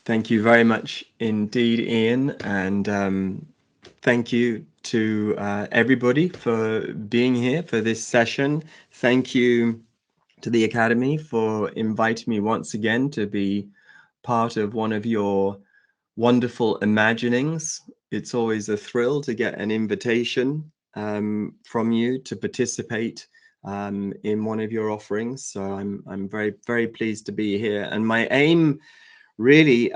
Thank you very much indeed, Ian, and thank you to everybody for being here for this session. Thank you to the Academy for inviting me once again to be part of one of your wonderful imaginings. It's always a thrill to get an invitation from you to participate in one of your offerings. So I'm very, very pleased to be here. And my aim really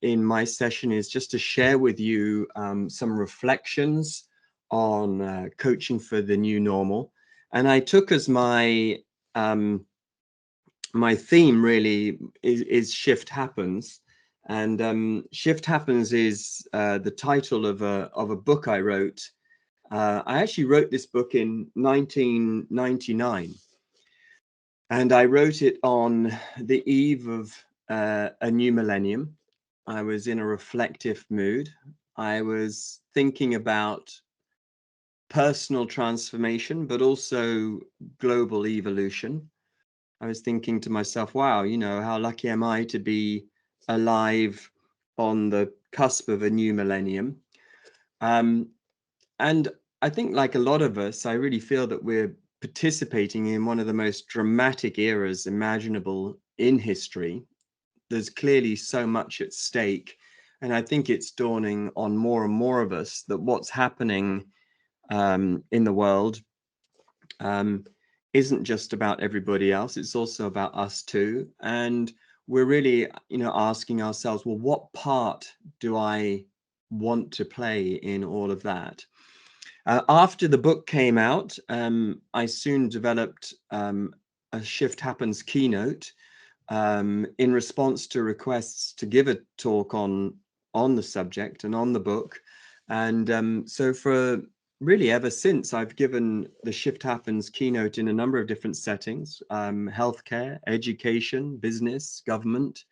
in my session is just to share with you some reflections on coaching for the new normal. And I took as my my theme really is Shift Happens. And Shift Happens is the title of a book I wrote. I actually wrote this book in 1999. And I wrote it on the eve of a new millennium. I was in a reflective mood. I was thinking about personal transformation, but also global evolution. I was thinking to myself, wow, how lucky am I to be alive on the cusp of a new millennium? And I think, like a lot of us, I really feel that we're participating in one of the most dramatic eras imaginable in history. There's clearly so much at stake. And I think it's dawning on more and more of us that what's happening in the world isn't just about everybody else. It's also about us too. And we're really, asking ourselves, well, what part do I want to play in all of that? After the book came out, I soon developed a Shift Happens keynote in response to requests to give a talk on the subject and on the book. And so for really ever since, I've given the Shift Happens keynote in a number of different settings: healthcare, education, business, government.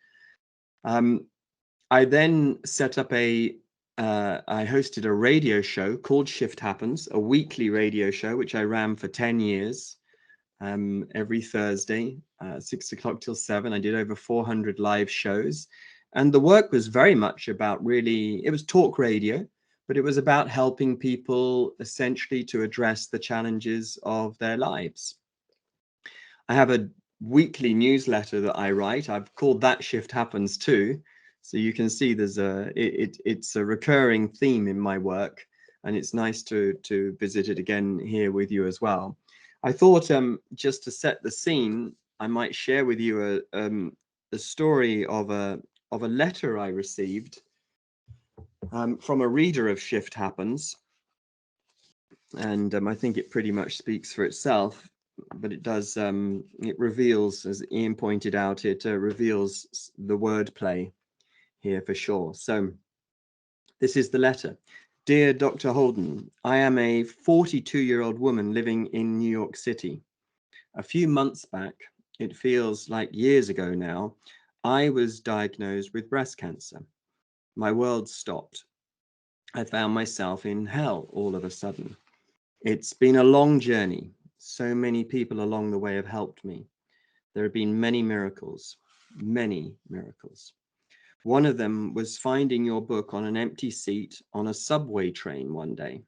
I then set up I hosted a radio show called Shift Happens, a weekly radio show, which I ran for 10 years, every Thursday, 6 o'clock till 7. I did over 400 live shows. And the work was very much about it was talk radio, but it was about helping people essentially to address the challenges of their lives. I have a weekly newsletter that I write. I've called that Shift Happens too. So you can see it's a recurring theme in my work, and it's nice to visit it again here with you as well. I thought just to set the scene, I might share with you a story of a letter I received from a reader of Shift Happens, and I think it pretty much speaks for itself. But it does, it reveals, as Ian pointed out, it reveals the wordplay here for sure. So this is the letter. Dear Dr. Holden, I am a 42-year-old woman living in New York City. A few months back, it feels like years ago now, I was diagnosed with breast cancer. My world stopped. I found myself in hell all of a sudden. It's been a long journey. So many people along the way have helped me. There have been many miracles, many miracles. One of them was finding your book on an empty seat on a subway train one day.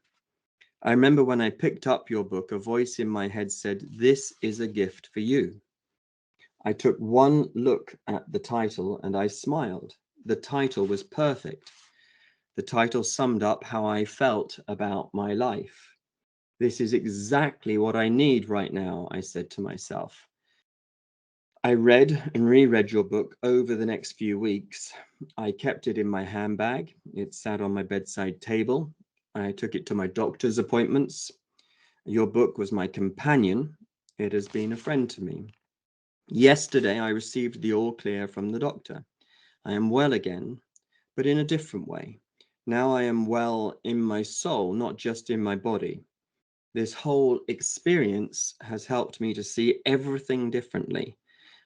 I remember when I picked up your book, a voice in my head said, "This is a gift for you." I took one look at the title and I smiled. The title was perfect. The title summed up how I felt about my life. This is exactly what I need right now, I said to myself. I read and reread your book over the next few weeks. I kept it in my handbag. It sat on my bedside table. I took it to my doctor's appointments. Your book was my companion. It has been a friend to me. Yesterday, I received the all clear from the doctor. I am well again, but in a different way. Now I am well in my soul, not just in my body. This whole experience has helped me to see everything differently.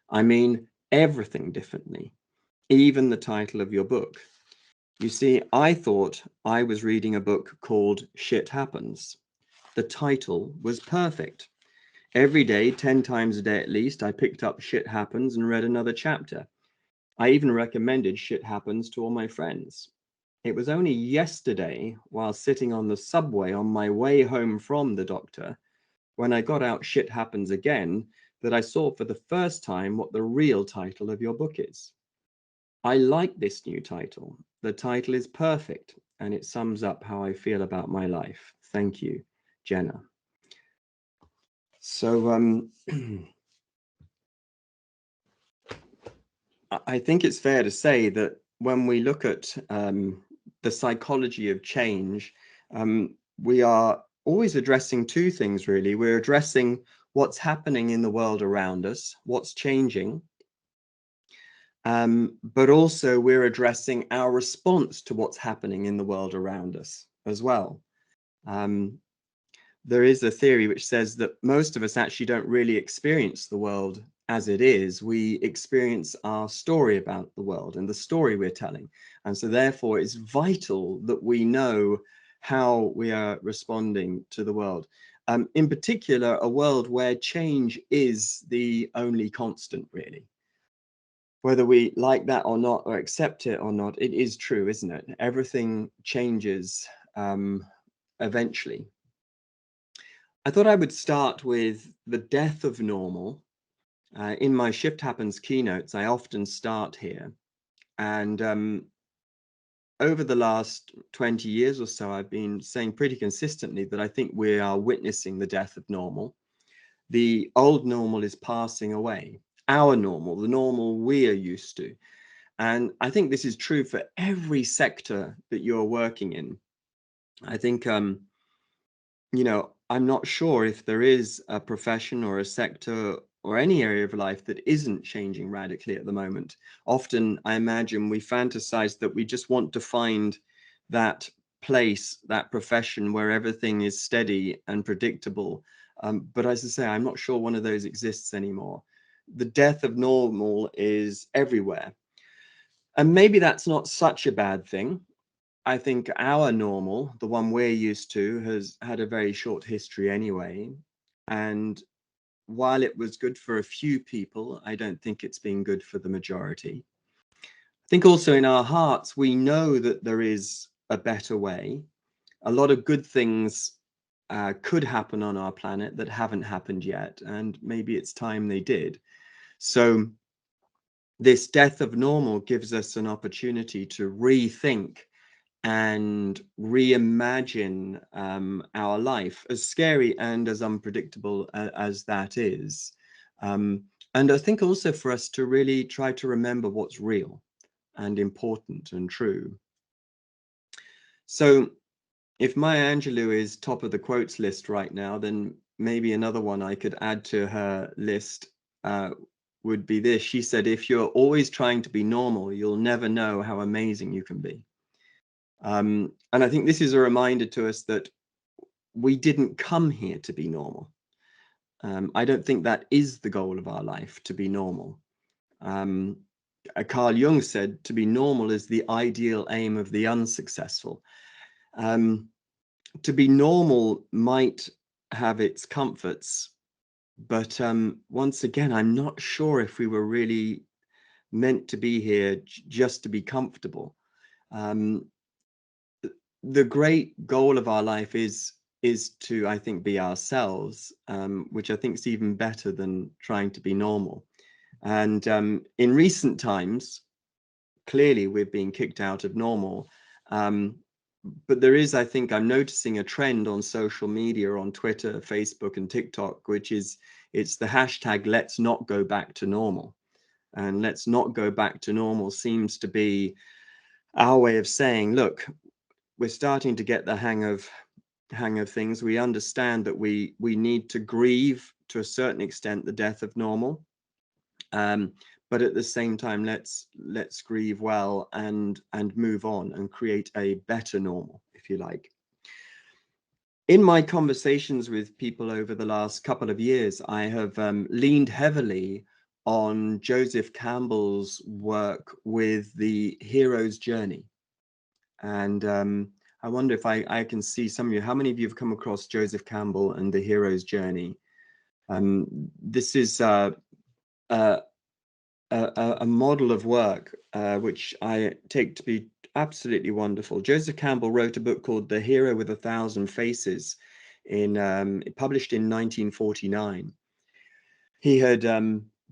I mean, everything differently, even the title of your book. You see, I thought I was reading a book called Shit Happens. The title was perfect. Every day, 10 times a day at least, I picked up Shit Happens and read another chapter. I even recommended Shit Happens to all my friends. It was only yesterday, while sitting on the subway on my way home from the doctor, when I got out Shit Happens again, that I saw for the first time what the real title of your book is. I like this new title. The title is perfect, and it sums up how I feel about my life. Thank you, Jenna. So I think it's fair to say that when we look at the psychology of change, we are always addressing two things, really. We're addressing what's happening in the world around us, what's changing, but also we're addressing our response to what's happening in the world around us as well. There is a theory which says that most of us actually don't really experience the world as it is. We experience our story about the world and the story we're telling. And so therefore it's vital that we know how we are responding to the world. In particular, a world where change is the only constant, really. Whether we like that or not, or accept it or not, it is true, isn't it? Everything changes eventually. I thought I would start with the death of normal. In my Shift Happens keynotes, I often start here. And over the last 20 years or so, I've been saying pretty consistently that I think we are witnessing the death of normal. The old normal is passing away. Our normal, the normal we are used to. And I think this is true for every sector that you're working in. I think, you know, I'm not sure if there is a profession or a sector or any area of life that isn't changing radically at the moment. Often, I imagine we fantasize that we just want to find that place, that profession where everything is steady and predictable. But as I say, I'm not sure one of those exists anymore. The death of normal is everywhere. And maybe that's not such a bad thing. I think our normal, the one we're used to, has had a very short history anyway. And while it was good for a few people, I don't think it's been good for the majority. I think also in our hearts, we know that there is a better way. A lot of good things could happen on our planet that haven't happened yet, and maybe it's time they did. So this death of normal gives us an opportunity to rethink and reimagine our life, as scary and as unpredictable as that is. And I think also for us to really try to remember what's real and important and true. So if Maya Angelou is top of the quotes list right now, then maybe another one I could add to her list would be this. She said, if you're always trying to be normal, you'll never know how amazing you can be. And I think this is a reminder to us that we didn't come here to be normal. I don't think that is the goal of our life, to be normal. Carl Jung said, to be normal is the ideal aim of the unsuccessful. To be normal might have its comforts, but once again, I'm not sure if we were really meant to be here just to be comfortable. The great goal of our life is to, I think, be ourselves, which I think is even better than trying to be normal. And in recent times, clearly we're being kicked out of normal. But there is, I think, I'm noticing a trend on social media, on Twitter, Facebook, and TikTok, which is it's the hashtag let's not go back to normal. And let's not go back to normal seems to be our way of saying, look, we're starting to get the hang of things. We understand that we need to grieve to a certain extent the death of normal, but at the same time, let's grieve well and move on and create a better normal, if you like. In my conversations with people over the last couple of years, I have leaned heavily on Joseph Campbell's work with the hero's journey. And I wonder if I can see some of you, how many of you have come across Joseph Campbell and the hero's journey? This is a a model of work which I take to be absolutely wonderful. Joseph Campbell wrote a book called The Hero with 1,000 Faces, published in 1949. He had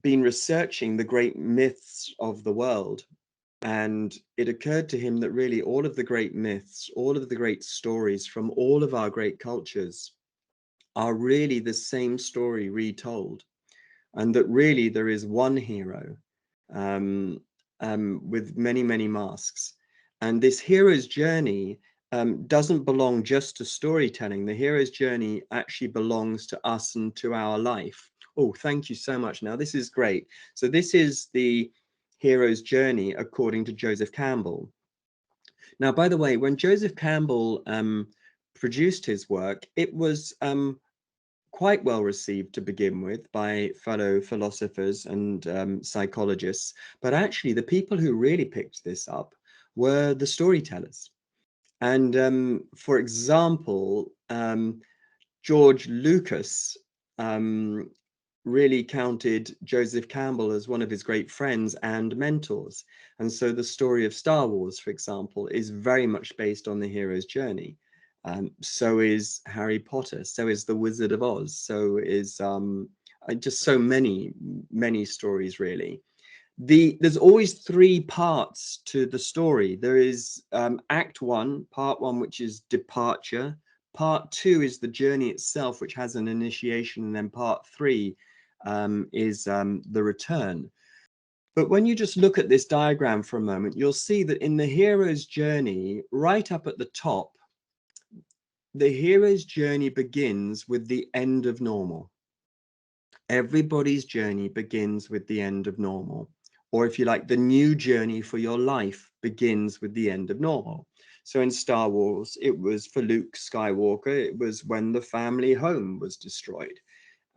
been researching the great myths of the world, and it occurred to him that really all of the great myths, all of the great stories from all of our great cultures are really the same story retold, and that really there is one hero um, with many, many masks. And this hero's journey doesn't belong just to storytelling. The hero's journey actually belongs to us and to our life. Oh, thank you so much. Now, this is great. So this is the hero's journey according to Joseph Campbell. Now, by the way, when Joseph Campbell produced his work, it was quite well received to begin with by fellow philosophers and psychologists. But actually, the people who really picked this up were the storytellers. And for example, George Lucas really counted Joseph Campbell as one of his great friends and mentors. And so the story of Star Wars, for example, is very much based on the hero's journey. So is Harry Potter, so is The Wizard of Oz, so is just so many stories, really. There's always three parts to the story. There is Act 1, Part 1, which is departure. Part 2 is the journey itself, which has an initiation, and then Part 3 is the return. But when you just look at this diagram for a moment, you'll see that in the hero's journey, right up at the top, the hero's journey begins with the end of normal. Everybody's journey begins with the end of normal. Or if you like, the new journey for your life begins with the end of normal. So in Star Wars, it was for Luke Skywalker, it was when the family home was destroyed.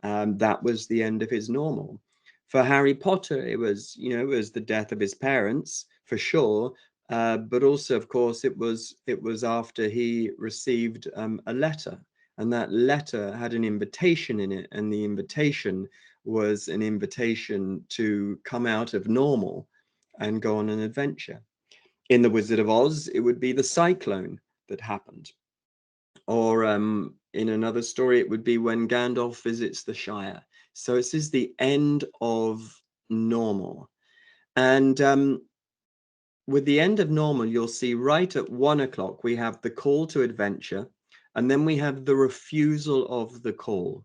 That was the end of his normal. For Harry Potter, it was, it was the death of his parents, for sure. But also, of course, it was after he received a letter, and that letter had an invitation in it, and the invitation was an invitation to come out of normal and go on an adventure. In The Wizard of Oz, it would be the cyclone that happened. Or in another story, it would be when Gandalf visits the Shire. So this is the end of normal. And with the end of normal, you'll see right at 1 o'clock, we have the call to adventure, and then we have the refusal of the call.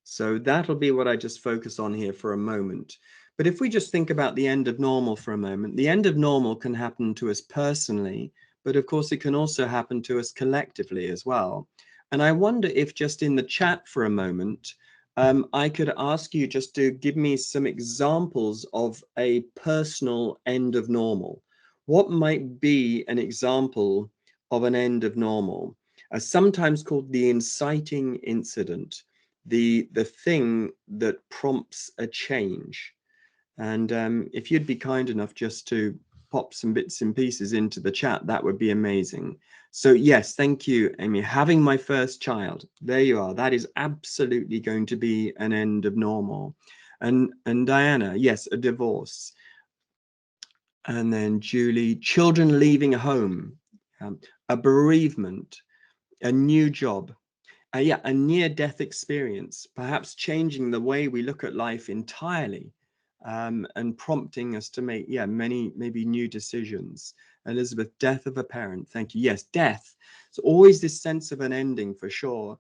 So that'll be what I just focus on here for a moment. But if we just think about the end of normal for a moment, the end of normal can happen to us personally, but of course it can also happen to us collectively as well. And I wonder if just in the chat for a moment, I could ask you just to give me some examples of a personal end of normal. What might be an example of an end of normal? Sometimes called the inciting incident, the thing that prompts a change. And if you'd be kind enough just to pop some bits and pieces into the chat, that would be amazing. So yes, thank you, Amy. Having my first child, there you are. That is absolutely going to be an end of normal. And Diana, yes, a divorce. And then Julie, children leaving home, a bereavement, a new job. Yeah, a near-death experience, perhaps changing the way we look at life entirely, and prompting us to make, many maybe new decisions. Elizabeth, death of a parent. Thank you. Yes, death. So always this sense of an ending for sure.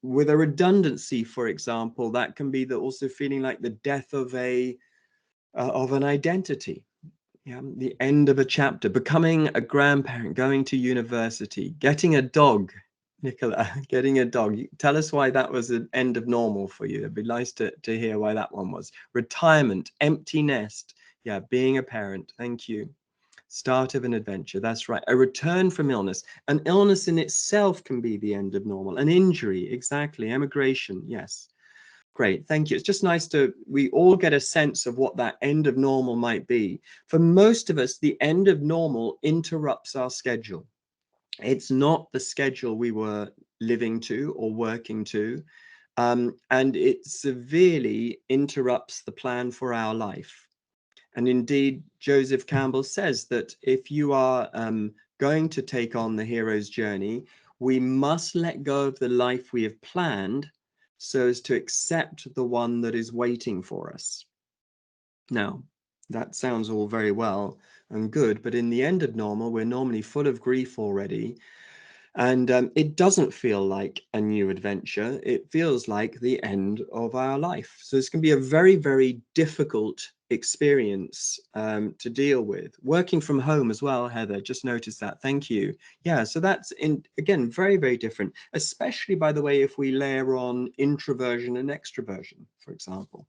With a redundancy, for example, that can be also feeling like the death of an identity. Yeah, the end of a chapter, becoming a grandparent, going to university, getting a dog. Nicola, getting a dog. Tell us why that was an end of normal for you. It'd be nice to hear why that one was. Retirement, empty nest. Yeah, being a parent. Thank you. Start of an adventure. That's right. A return from illness. An illness in itself can be the end of normal. An injury, exactly. Emigration, yes. Great, thank you. It's just nice we all get a sense of what that end of normal might be. For most of us, the end of normal interrupts our schedule. It's not the schedule we were living to or working to, and it severely interrupts the plan for our life. And indeed, Joseph Campbell says that if you are going to take on the hero's journey, we must let go of the life we have planned so as to accept the one that is waiting for us. Now, that sounds all very well and good, but in the end of normal, we're normally full of grief already. And it doesn't feel like a new adventure. It feels like the end of our life. So this can be a very, very difficult experience to deal with. Working from home as well, Heather, just noticed that. Thank you. Yeah, so that's, again, very, very different, especially, by the way, if we layer on introversion and extroversion, for example.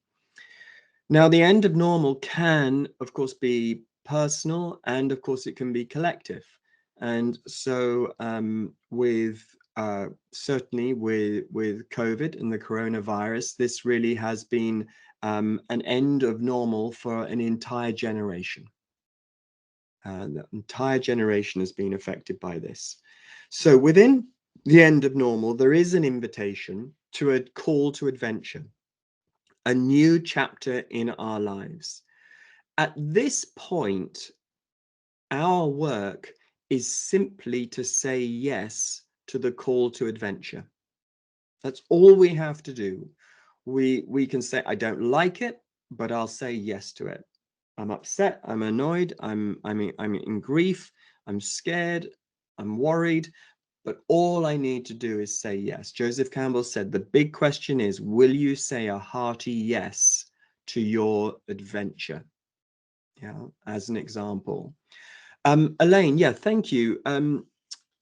Now, the end of normal can, of course, be personal, and of course, it can be collective. And so certainly with COVID and the coronavirus, this really has been an end of normal for an entire generation. The entire generation has been affected by this. So within the end of normal, there is an invitation to a call to adventure, a new chapter in our lives. At this point, our work is simply to say yes to the call to adventure. That's all we have to do. We can say, I don't like it, but I'll say yes to it. I'm upset, I'm annoyed, I'm in grief, I'm scared, I'm worried, but all I need to do is say yes. Joseph Campbell said, the big question is, will you say a hearty yes to your adventure? Yeah, as an example. Elaine, yeah, thank you.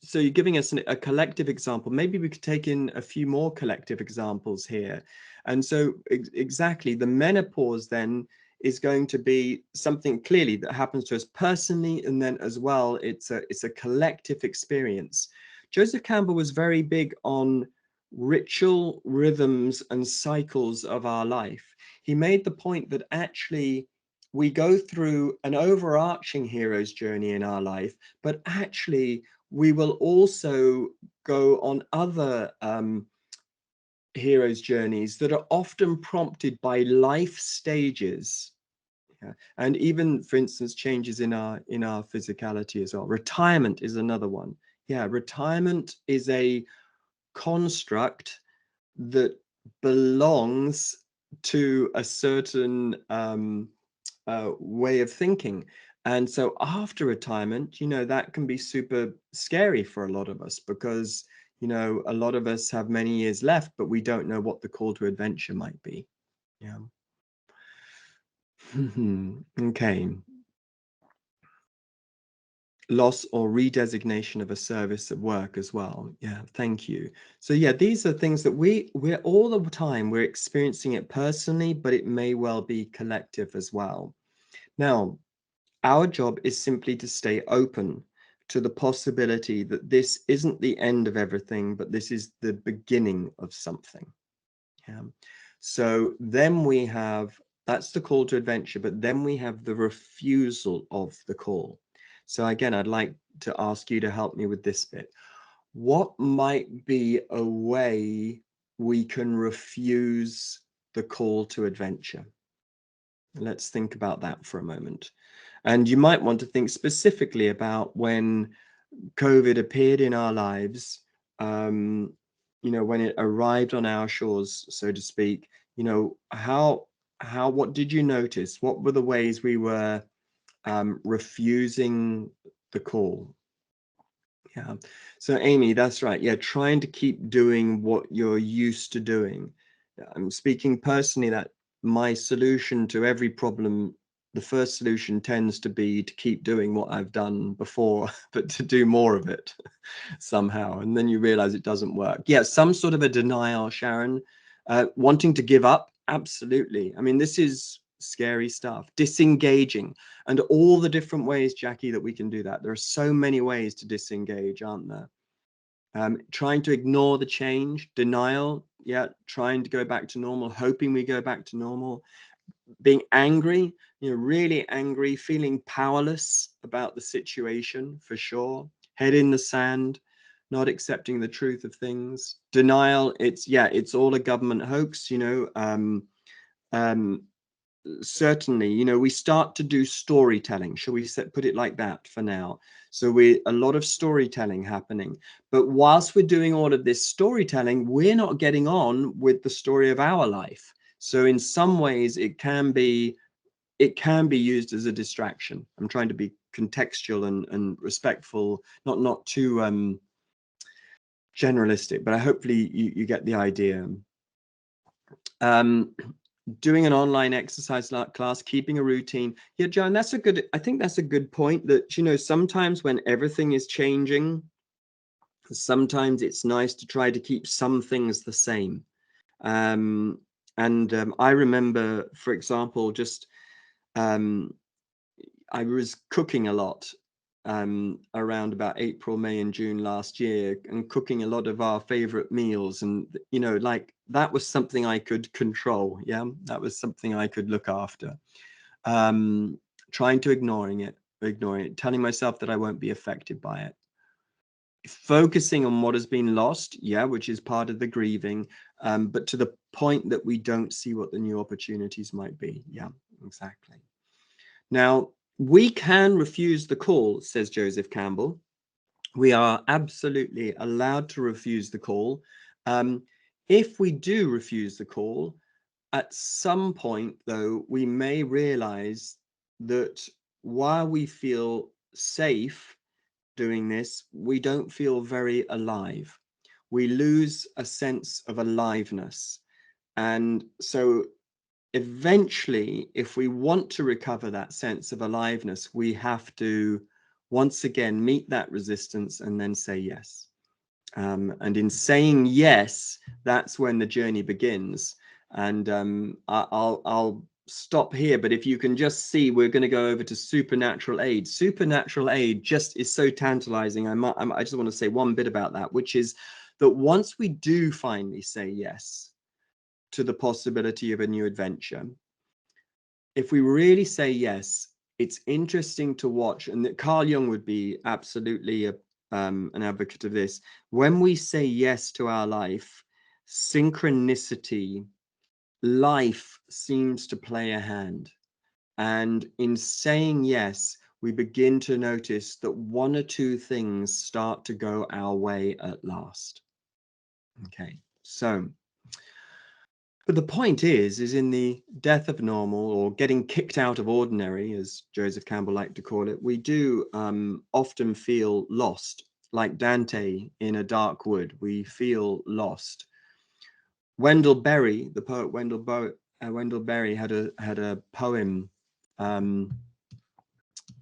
So you're giving us a collective example. Maybe we could take in a few more collective examples here. And so exactly, the menopause then is going to be something clearly that happens to us personally, and then as well, it's a collective experience. Joseph Campbell was very big on ritual rhythms and cycles of our life. He made the point that actually we go through an overarching hero's journey in our life, but actually we will also go on other hero's journeys that are often prompted by life stages. Yeah. And even, for instance, changes in our physicality as well. Retirement is another one. Yeah, retirement is a construct that belongs to a certain way of thinking. And so after retirement, you know, that can be super scary for a lot of us because, you know, a lot of us have many years left, but we don't know what the call to adventure might be. Yeah. Okay. Loss or redesignation of a service at work as well. Yeah, thank you. So yeah, these are things that we're all the time, we're experiencing it personally, but it may well be collective as well. Now, our job is simply to stay open to the possibility that this isn't the end of everything, but this is the beginning of something. Yeah. So then we have, that's the call to adventure, but then we have the refusal of the call. So again, I'd like to ask you to help me with this bit. What might be a way we can refuse the call to adventure? Let's think about that for a moment. And you might want to think specifically about when COVID appeared in our lives, you know, when it arrived on our shores, so to speak, you know, what did you notice? What were the ways we were refusing the call? Yeah. So Amy, that's right. Yeah, trying to keep doing what you're used to doing. I'm speaking personally that my solution to every problem, the first solution tends to be to keep doing what I've done before, but to do more of it somehow. And then you realize it doesn't work. Yeah, some sort of a denial, Sharon. Wanting to give up. Absolutely. I mean, this is scary stuff. Disengaging. And all the different ways, Jackie, that we can do that. There are so many ways to disengage, aren't there? Trying to ignore the change, denial, yeah, trying to go back to normal, hoping we go back to normal, being angry, you know, really angry, feeling powerless about the situation for sure, head in the sand, not accepting the truth of things, denial, it's all a government hoax, you know, certainly, you know, we start to do storytelling. Shall we put it like that for now? So a lot of storytelling happening. But whilst we're doing all of this storytelling, we're not getting on with the story of our life. So in some ways, it can be used as a distraction. I'm trying to be contextual and respectful, not too generalistic, but hopefully you get the idea. Doing an online exercise class, keeping a routine. Yeah, John, I think that's a good point, that, you know, sometimes when everything is changing, sometimes it's nice to try to keep some things the same. I remember, for example, just I was cooking a lot around about April, May and June last year, and cooking a lot of our favorite meals. And, you know, like that was something I could control. Yeah, that was something I could look after. Trying to ignoring it, telling myself that I won't be affected by it. Focusing on what has been lost, yeah, which is part of the grieving, but to the point that we don't see what the new opportunities might be. Yeah, exactly. Now, we can refuse the call, says Joseph Campbell. We are absolutely allowed to refuse the call. If we do refuse the call, at some point, though, we may realize that while we feel safe doing this, we don't feel very alive. We lose a sense of aliveness. And so eventually, if we want to recover that sense of aliveness, we have to once again meet that resistance and then say yes. And in saying yes, that's when the journey begins. And I'll stop here, but if you can just see, we're going to go over to supernatural aid. Supernatural aid just is so tantalizing. I just want to say one bit about that, which is that once we do finally say yes to the possibility of a new adventure, if we really say yes, it's interesting to watch, and that Carl Jung would be absolutely an advocate of this. When we say yes to our life, synchronicity, life seems to play a hand. And in saying yes, we begin to notice that one or two things start to go our way at last. Okay, so but the point is in the death of normal, or getting kicked out of ordinary, as Joseph Campbell liked to call it, we do often feel lost, like Dante in a dark wood. We feel lost. Wendell Berry, the poet Wendell Berry, had a poem, a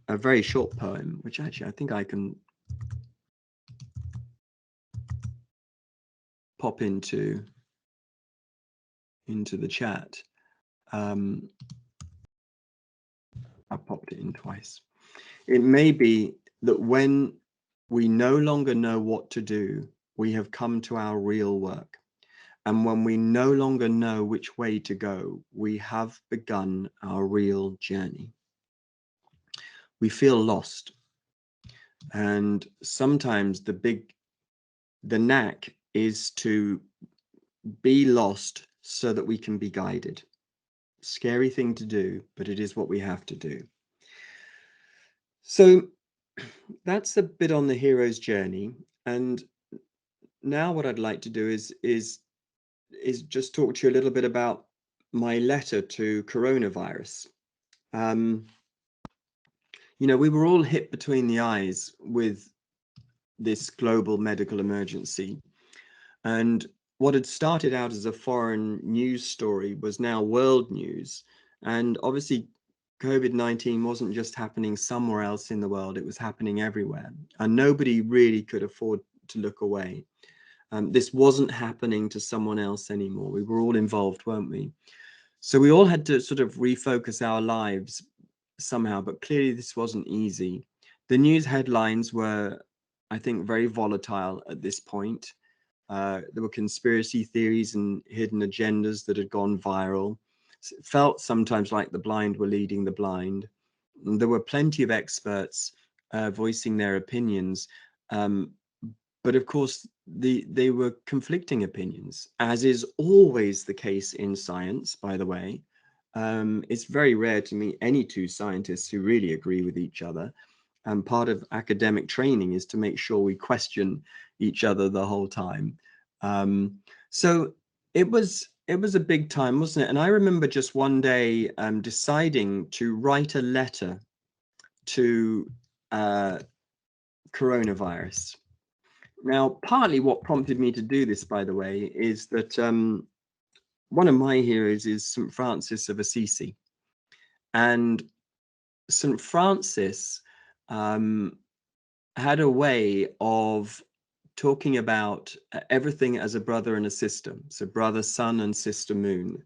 very short poem, which actually I think I can pop into the chat. I popped it in twice. It may be that when we no longer know what to do, we have come to our real work. And when we no longer know which way to go, we have begun our real journey. We feel lost. And sometimes the knack is to be lost so that we can be guided. Scary thing to do, but it is what we have to do. So that's a bit on the hero's journey. And now what I'd like to do is just talk to you a little bit about my letter to coronavirus. You know, we were all hit between the eyes with this global medical emergency. And what had started out as a foreign news story was now world news. And obviously, COVID-19 wasn't just happening somewhere else in the world, it was happening everywhere. And nobody really could afford to look away. This wasn't happening to someone else anymore. We were all involved, weren't we? So we all had to sort of refocus our lives somehow, but clearly this wasn't easy. The news headlines were, I think, very volatile at this point. There were conspiracy theories and hidden agendas that had gone viral. It felt sometimes like the blind were leading the blind. And there were plenty of experts voicing their opinions. But of course, they were conflicting opinions, as is always the case in science, by the way. It's very rare to meet any two scientists who really agree with each other. And part of academic training is to make sure we question each other the whole time. So it was a big time, wasn't it? And I remember just one day deciding to write a letter to coronavirus. Now, partly what prompted me to do this, by the way, is that one of my heroes is St. Francis of Assisi. And St. Francis had a way of talking about everything as a brother and a sister. So brother sun and sister moon.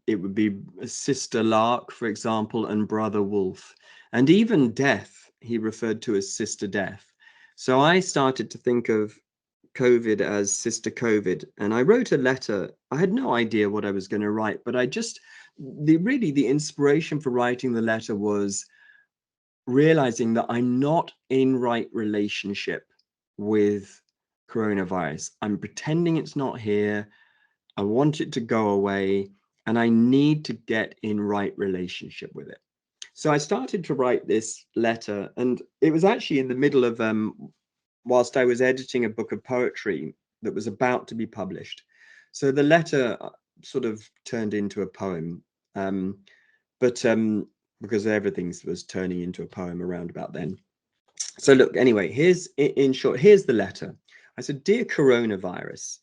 It would be sister lark, for example, and brother wolf. And even death, he referred to as sister death. So I started to think of COVID as sister COVID. And I wrote a letter. I had no idea what I was going to write, but I just, the inspiration for writing the letter was realizing that I'm not in right relationship with coronavirus. I'm pretending it's not here. I want it to go away, and I need to get in right relationship with it. So I started to write this letter, and it was actually in the middle of whilst I was editing a book of poetry that was about to be published. So the letter sort of turned into a poem, because everything was turning into a poem around about then. So look, anyway, here's, in short, here's the letter. I said, "Dear coronavirus,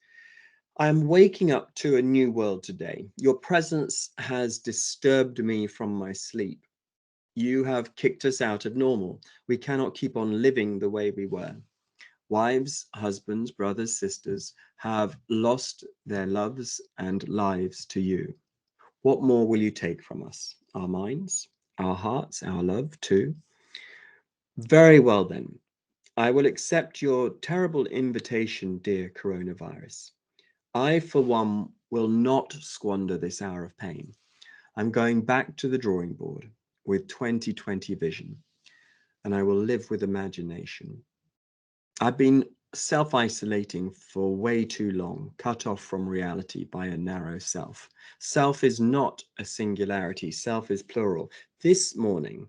I am waking up to a new world today. Your presence has disturbed me from my sleep. You have kicked us out of normal. We cannot keep on living the way we were. Wives, husbands, brothers, sisters have lost their loves and lives to you. What more will you take from us? Our minds, our hearts, our love too? Very well then. I will accept your terrible invitation, dear coronavirus. I, for one, will not squander this hour of pain. I'm going back to the drawing board with 2020 vision, and I will live with imagination. I've been self-isolating for way too long, cut off from reality by a narrow self. Self is not a singularity, self is plural. This morning,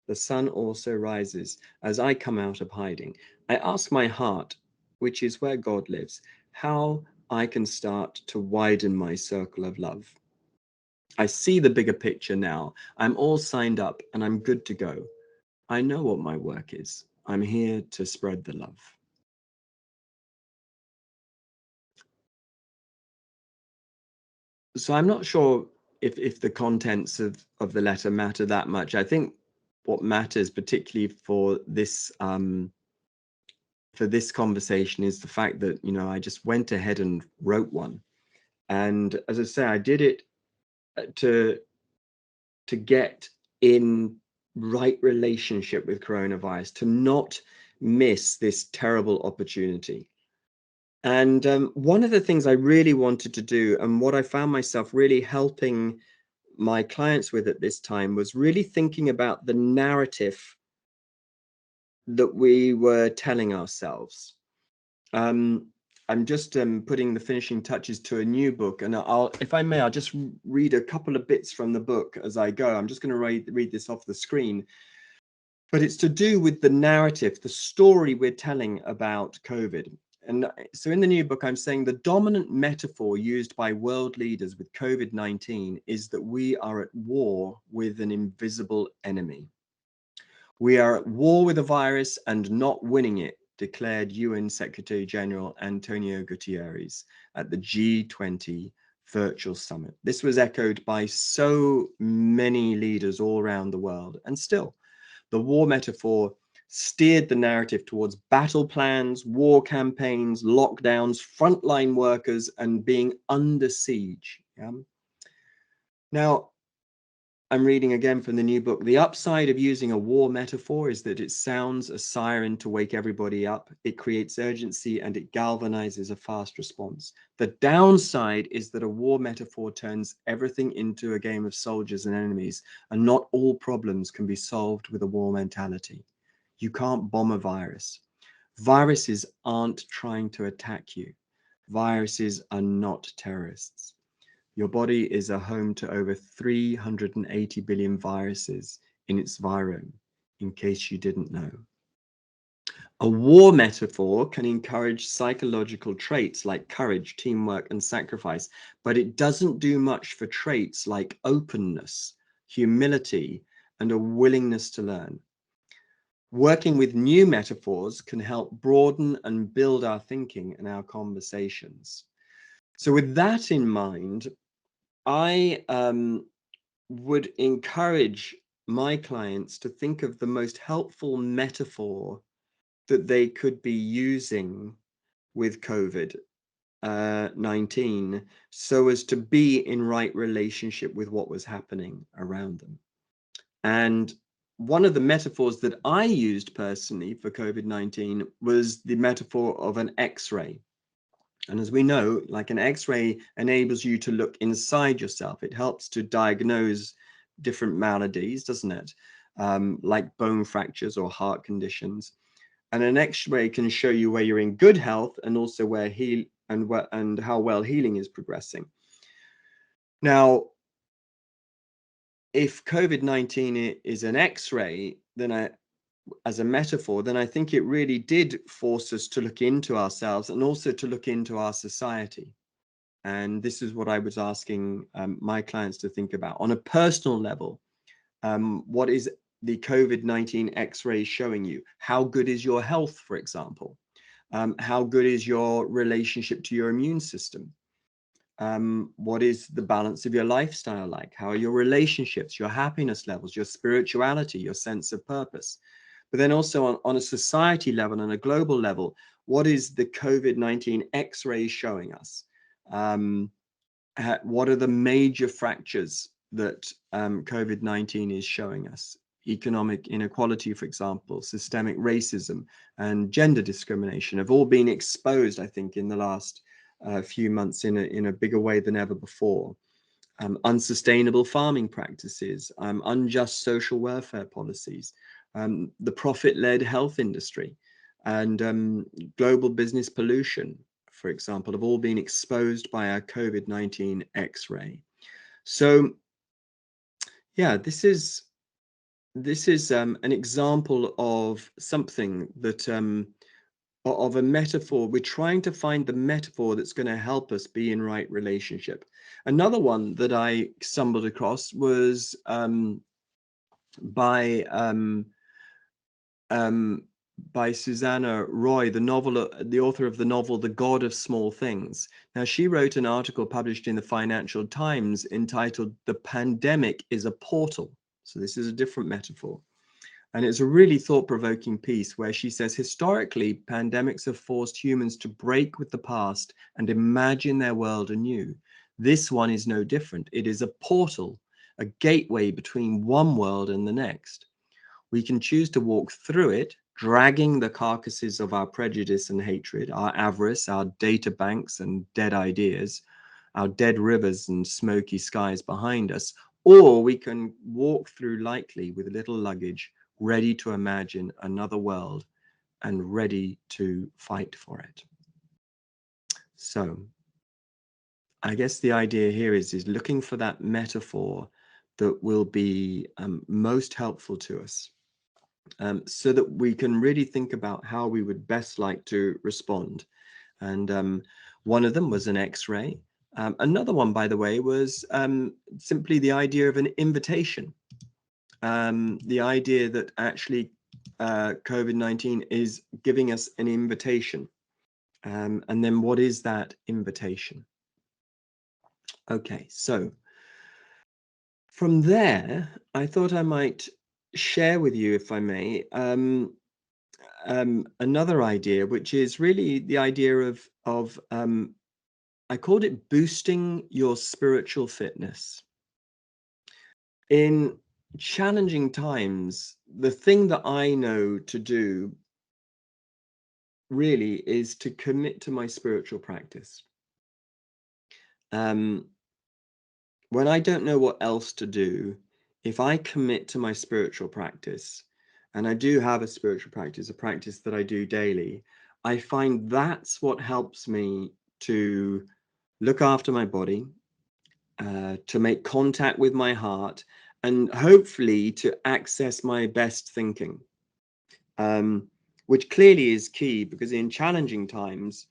the sun also rises as I come out of hiding. I ask my heart, which is where God lives, how I can start to widen my circle of love. I see the bigger picture now. I'm all signed up and I'm good to go. I know what my work is. I'm here to spread the love." So I'm not sure if the contents of the letter matter that much. I think what matters, particularly for this conversation, is the fact that, you know, I just went ahead and wrote one. And as I say, I did it to get in right relationship with coronavirus, to not miss this terrible opportunity. And one of the things I really wanted to do, and what I found myself really helping my clients with at this time, was really thinking about the narrative that we were telling ourselves. I'm just putting the finishing touches to a new book, and if I may, I'll just read a couple of bits from the book as I go. I'm just going to read this off the screen, but it's to do with the narrative, the story we're telling about COVID. And so in the new book, I'm saying the dominant metaphor used by world leaders with COVID-19 is that we are at war with an invisible enemy. We are at war with a virus and not winning it, declared UN Secretary General Antonio Guterres at the G20 virtual summit. This was echoed by so many leaders all around the world. And still, the war metaphor steered the narrative towards battle plans, war campaigns, lockdowns, frontline workers, and being under siege. Yeah? Now, I'm reading again from the new book. The upside of using a war metaphor is that it sounds a siren to wake everybody up. It creates urgency and it galvanizes a fast response. The downside is that a war metaphor turns everything into a game of soldiers and enemies, and not all problems can be solved with a war mentality. You can't bomb a virus. Viruses aren't trying to attack you. Viruses are not terrorists. Your body is a home to over 380 billion viruses in its virome, in case you didn't know. A war metaphor can encourage psychological traits like courage, teamwork, and sacrifice, but it doesn't do much for traits like openness, humility, and a willingness to learn. Working with new metaphors can help broaden and build our thinking and our conversations. So with that in mind, I would encourage my clients to think of the most helpful metaphor that they could be using with COVID-19 so as to be in right relationship with what was happening around them. And one of the metaphors that I used personally for COVID-19 was the metaphor of an X-ray. And as we know, like an X-ray enables you to look inside yourself. It helps to diagnose different maladies, doesn't it? Like bone fractures or heart conditions. And an X-ray can show you where you're in good health and also where and how well healing is progressing. Now, if COVID-19 is an X-ray, then as a metaphor, then I think it really did force us to look into ourselves and also to look into our society. And this is what I was asking my clients to think about. On a personal level, what is the COVID-19 X-ray showing you? How good is your health, for example? How good is your relationship to your immune system? What is the balance of your lifestyle like? How are your relationships, your happiness levels, your spirituality, your sense of purpose? But then also on a society level and a global level, what is the COVID-19 X-ray showing us? What are the major fractures that COVID-19 is showing us? Economic inequality, for example, systemic racism and gender discrimination have all been exposed, I think, in the last few months in a bigger way than ever before. Unsustainable farming practices, unjust social welfare policies, the profit-led health industry, and global business pollution, for example, have all been exposed by our COVID-19 X-ray. So, yeah, this is an example of something that of a metaphor. We're trying to find the metaphor that's going to help us be in right relationship. Another one that I stumbled across was by Susanna Roy, the author of the novel The God of Small Things. Now, she wrote an article published in the Financial Times entitled "The Pandemic is a Portal." So this is a different metaphor. And it's a really thought-provoking piece where she says, historically, pandemics have forced humans to break with the past and imagine their world anew. This one is no different. It is a portal, a gateway between one world and the next. We can choose to walk through it, dragging the carcasses of our prejudice and hatred, our avarice, our data banks and dead ideas, our dead rivers and smoky skies behind us, or we can walk through lightly with little luggage, ready to imagine another world and ready to fight for it. So I guess the idea here is looking for that metaphor that will be most helpful to us, so that we can really think about how we would best like to respond. And one of them was an X-ray. Another one, by the way, was simply the idea of an invitation. The idea that actually COVID-19 is giving us an invitation. And then what is that invitation? Okay, so from there, I thought I might share with you, if I may, another idea, which is really the idea of I called it boosting your spiritual fitness. In challenging times, the thing that I know to do really is to commit to my spiritual practice. When I don't know what else to do, if I commit to my spiritual practice, and I do have a spiritual practice, a practice that I do daily, I find that's what helps me to look after my body to make contact with my heart, and hopefully to access my best thinking, which clearly is key, because in challenging times,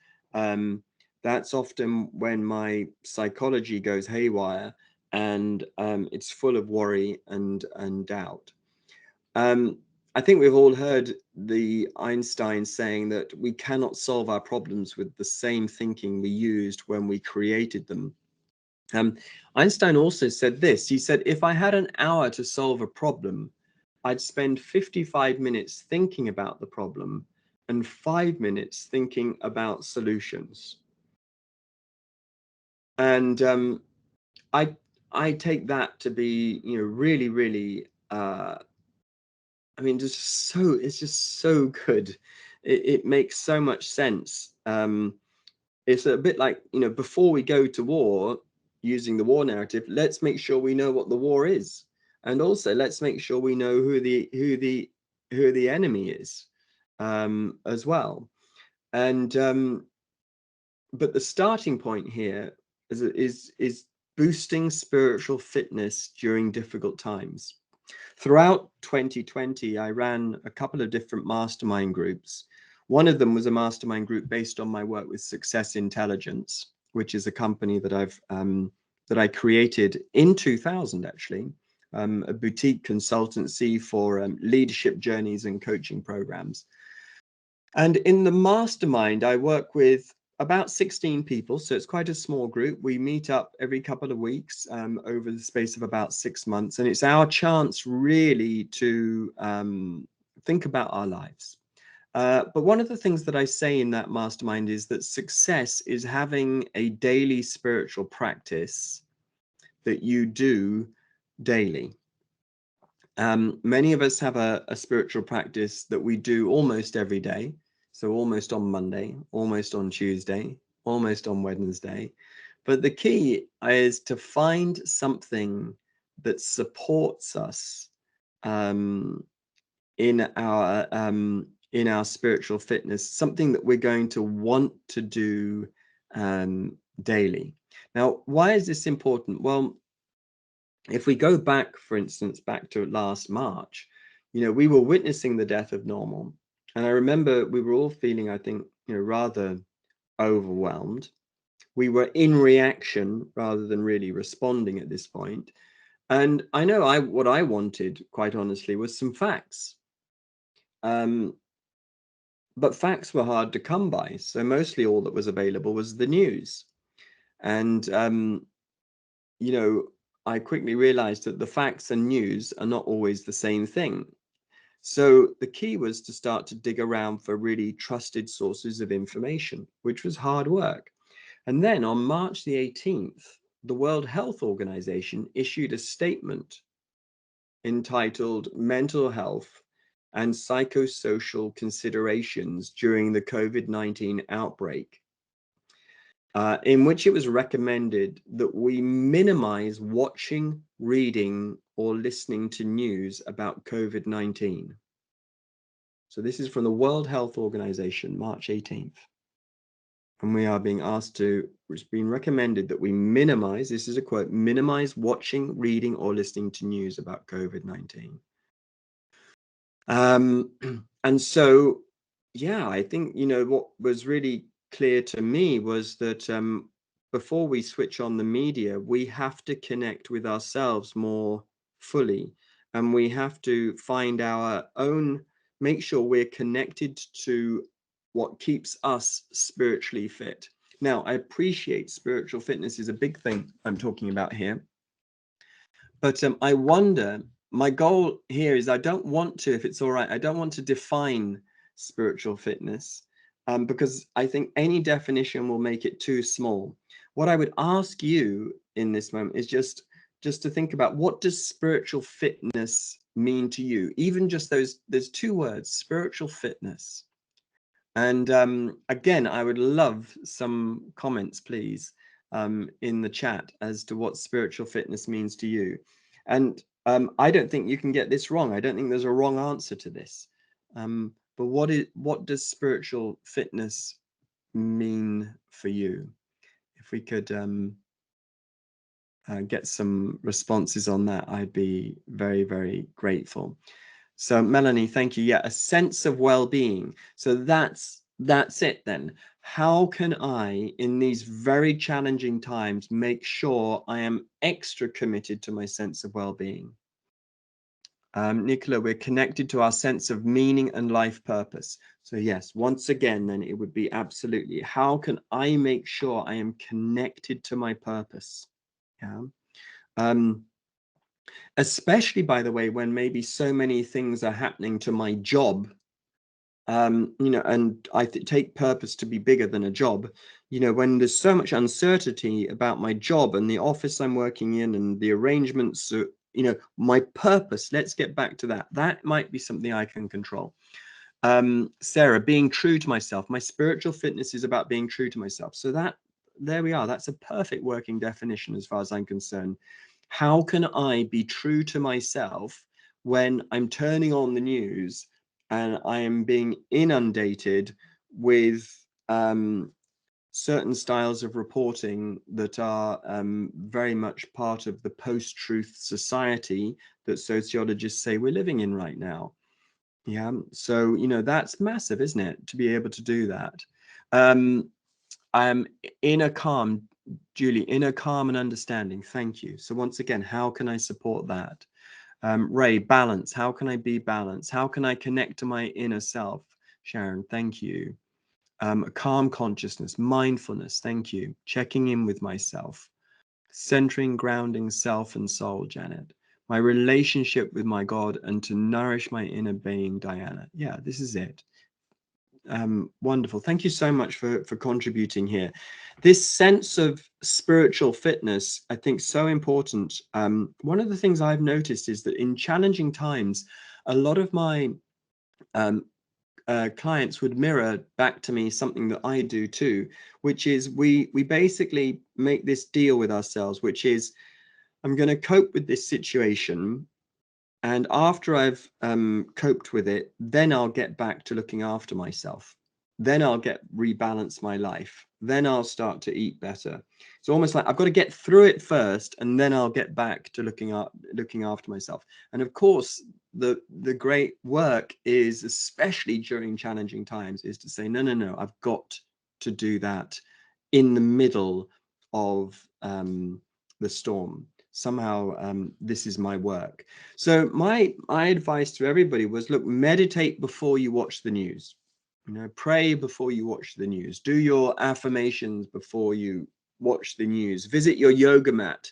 that's often when my psychology goes haywire, and it's full of worry and doubt. I think we've all heard the Einstein saying that we cannot solve our problems with the same thinking we used when we created them. Einstein also said this. He said, if I had an hour to solve a problem, I'd spend 55 minutes thinking about the problem and 5 minutes thinking about solutions. And I take that to be, really, really, I mean, it's just so good. It makes so much sense. It's a bit like, before we go to war, using the war narrative, let's make sure we know what the war is, and also let's make sure we know who the enemy is, as well. And but the starting point here is boosting spiritual fitness during difficult times. Throughout 2020, I ran a couple of different mastermind groups. One of them was a mastermind group based on my work with Success Intelligence, which is a company that I created in 2000, actually, a boutique consultancy for leadership journeys and coaching programs. And in the mastermind, I work with about 16 people, so it's quite a small group. We meet up every couple of weeks over the space of about 6 months, and it's our chance really to think about our lives. But one of the things that I say in that mastermind is that success is having a daily spiritual practice that you do daily. Many of us have a spiritual practice that we do almost every day. So almost on Monday, almost on Tuesday, almost on Wednesday. But the key is to find something that supports us in our spiritual fitness, something that we're going to want to do daily. Now, why is this important? Well, if we go back, for instance, back to last March, we were witnessing the death of Normal. And I remember we were all feeling, I think, rather overwhelmed. We were in reaction rather than really responding at this point. And I know what I wanted, quite honestly, was some facts. But facts were hard to come by. So mostly all that was available was the news. And, I quickly realized that the facts and news are not always the same thing. So the key was to start to dig around for really trusted sources of information, which was hard work. And then on March the 18th, the World Health Organization issued a statement entitled Mental Health and Psychosocial Considerations During the COVID-19 Outbreak, in which it was recommended that we minimize watching, reading, or listening to news about COVID-19. So this is from the World Health Organization, March 18th. And we are being asked to, it's been recommended that we minimize, this is a quote, minimize watching, reading, or listening to news about COVID-19. And so, yeah, I think, what was really clear to me was that before we switch on the media, we have to connect with ourselves more fully. And we have to find our own, make sure we're connected to what keeps us spiritually fit. Now, I appreciate spiritual fitness is a big thing I'm talking about here. But I wonder, my goal here is I don't want to, if it's all right, I don't want to define spiritual fitness because I think any definition will make it too small. What I would ask you in this moment is just to think about, what does spiritual fitness mean to you? Even just there's two words, spiritual fitness. And again, I would love some comments, please, in the chat as to what spiritual fitness means to you. And I don't think you can get this wrong. I don't think there's a wrong answer to this. But what does spiritual fitness mean for you? If we could get some responses on that, I'd be very, very grateful. So Melanie, thank you. Yeah, a sense of well-being. So that's it then. How can I, in these very challenging times, make sure I am extra committed to my sense of well-being? Nicola, we're connected to our sense of meaning and life purpose. So yes, once again, then it would be absolutely, how can I make sure I am connected to my purpose? Yeah. Especially, by the way, when maybe so many things are happening to my job, and I take purpose to be bigger than a job, when there's so much uncertainty about my job and the office I'm working in and the arrangements, my purpose, let's get back to that. That might be something I can control. Sarah, being true to myself. My spiritual fitness is about being true to myself. So there we are. That's a perfect working definition as far as I'm concerned. How can I be true to myself when I'm turning on the news and I am being inundated with certain styles of reporting that are very much part of the post-truth society that sociologists say we're living in right now? Yeah, so that's massive, isn't it, to be able to do that? I'm in a calm, Julie, in a calm and understanding. Thank you. So once again, how can I support that? Ray, balance. How can I be balanced? How can I connect to my inner self? Sharon, thank you. A calm consciousness, mindfulness. Thank you. Checking in with myself. Centering, grounding self and soul, Janet. My relationship with my God and to nourish my inner being, Diana. Yeah, this is it. Wonderful. Thank you so much for contributing here. This sense of spiritual fitness, I think, so important. One of the things I've noticed is that in challenging times, a lot of my clients would mirror back to me something that I do too, which is we basically make this deal with ourselves, which is I'm going to cope with this situation. And after I've coped with it, then I'll get back to looking after myself. Then I'll rebalance my life. Then I'll start to eat better. It's almost like I've got to get through it first, and then I'll get back to looking after myself. And of course, the great work is, especially during challenging times, is to say, no, I've got to do that in the middle of the storm. Somehow this is my work. So my advice to everybody was, look, meditate before you watch the news. Pray before you watch the news. Do your affirmations before you watch the news. Visit your yoga mat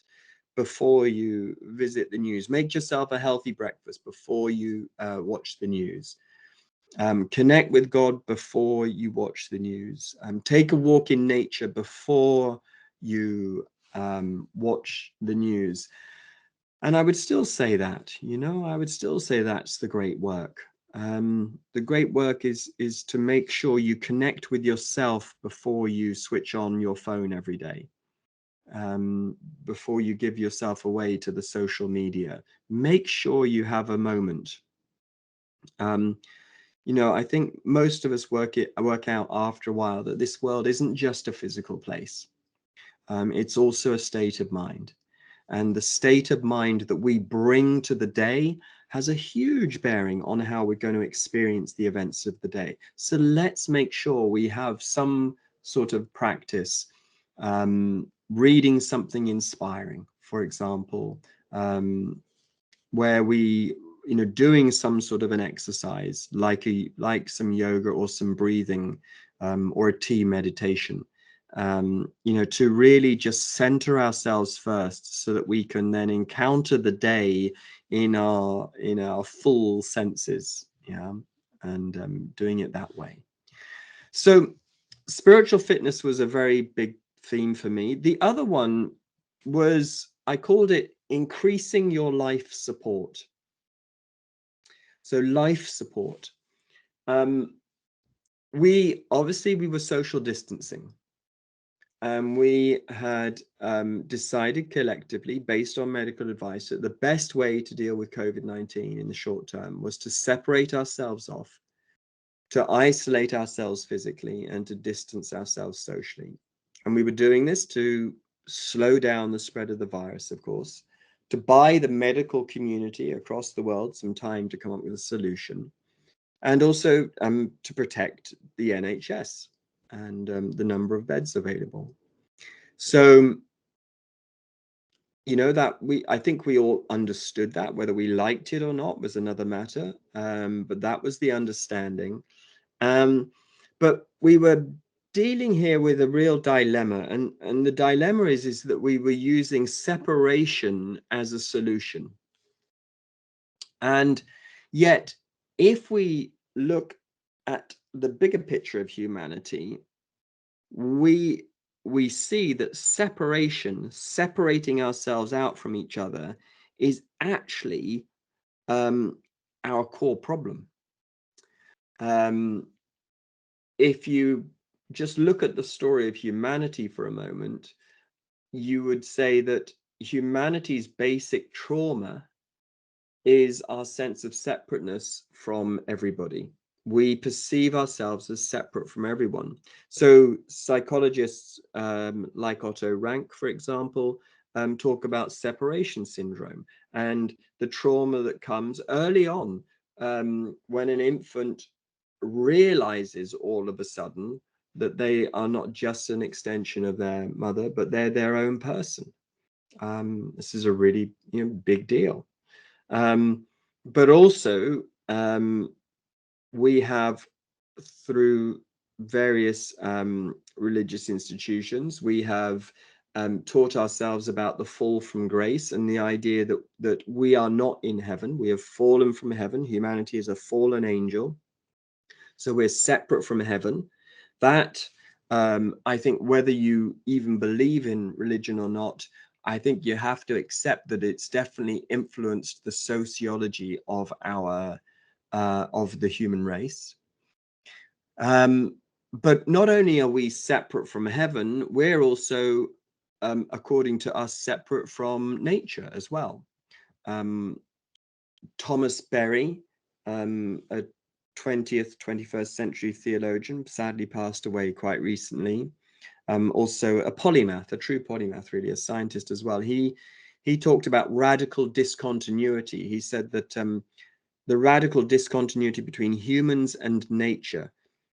before you visit the news. Make yourself a healthy breakfast before you watch the news. Connect with God before you watch the news. Take a walk in nature before you watch the news. And I would still say that, I would still say that's the great work. The great work is to make sure you connect with yourself before you switch on your phone every day, before you give yourself away to the social media. Make sure you have a moment. I think most of us work out after a while that this world isn't just a physical place. It's also a state of mind. And the state of mind that we bring to the day has a huge bearing on how we're going to experience the events of the day. So let's make sure we have some sort of practice, reading something inspiring, for example, where we, doing some sort of an exercise, like some yoga or some breathing, or a tea meditation. To really just center ourselves first so that we can then encounter the day in our full senses, and doing it that way. So spiritual fitness was a very big theme for me. The other one was, I called it increasing your life support. So life support. We were social distancing. We had decided collectively, based on medical advice, that the best way to deal with COVID-19 in the short term was to separate ourselves off, to isolate ourselves physically, and to distance ourselves socially. And we were doing this to slow down the spread of the virus, of course, to buy the medical community across the world some time to come up with a solution, and also to protect the NHS and the number of beds available. So, you know, I think we all understood that. Whether we liked it or not was another matter, but that was the understanding. But we were dealing here with a real dilemma, and the dilemma is that we were using separation as a solution. And yet, if we look at the bigger picture of humanity, we see that separating ourselves out from each other, is actually our core problem. If you just look at the story of humanity for a moment, you would say that humanity's basic trauma is our sense of separateness from everybody. We perceive ourselves as separate from everyone. So psychologists like Otto Rank, for example, talk about separation syndrome and the trauma that comes early on when an infant realizes all of a sudden that they are not just an extension of their mother, but they're their own person. This is a really big deal. But also, we have, through various religious institutions, we have taught ourselves about the fall from grace and the idea that we are not in heaven. We have fallen from heaven. Humanity is a fallen angel. So we're separate from heaven. That, I think, whether you even believe in religion or not, I think you have to accept that it's definitely influenced the sociology of of the human race. But not only are we separate from heaven, we're also, according to us, separate from nature as well. Thomas Berry, a 20th, 21st century theologian, sadly passed away quite recently. Also a polymath, a true polymath, really, a scientist as well. He talked about radical discontinuity. He said that the radical discontinuity between humans and nature.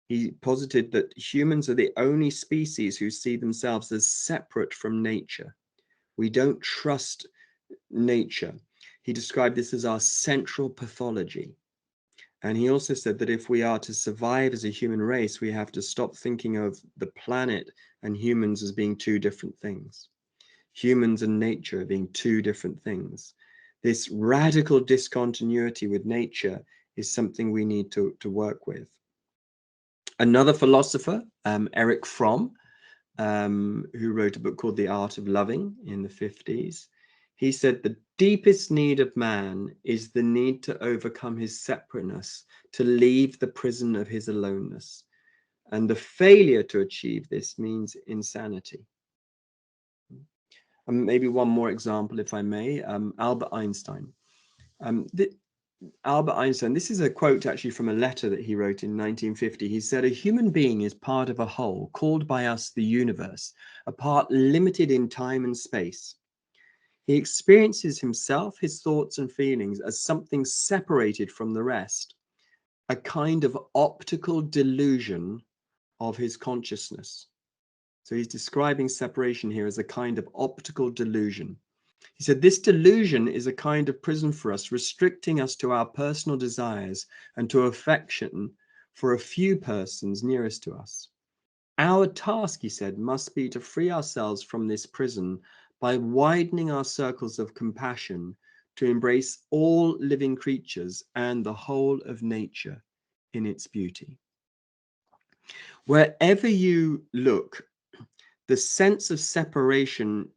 He posited that humans are the only species who see themselves as separate from nature. We don't trust nature. He described this as our central pathology. And he also said that if we are to survive as a human race, we have to stop thinking of the planet and humans as being two different things. Humans and nature being two different things. This radical discontinuity with nature is something we need to work with. Another philosopher, Erich Fromm, who wrote a book called The Art of Loving in the 50s, he said the deepest need of man is the need to overcome his separateness, to leave the prison of his aloneness. And the failure to achieve this means insanity. Maybe one more example, if I may. Albert Einstein. Albert Einstein, this is a quote actually from a letter that he wrote in 1950. He said, "A human being is part of a whole, called by us the universe, a part limited in time and space. He experiences himself, his thoughts and feelings as something separated from the rest, a kind of optical delusion of his consciousness." So he's describing separation here as a kind of optical delusion. He said, "This delusion is a kind of prison for us, restricting us to our personal desires and to affection for a few persons nearest to us. Our task," he said, "must be to free ourselves from this prison by widening our circles of compassion to embrace all living creatures and the whole of nature in its beauty." Wherever you look, the sense of separation,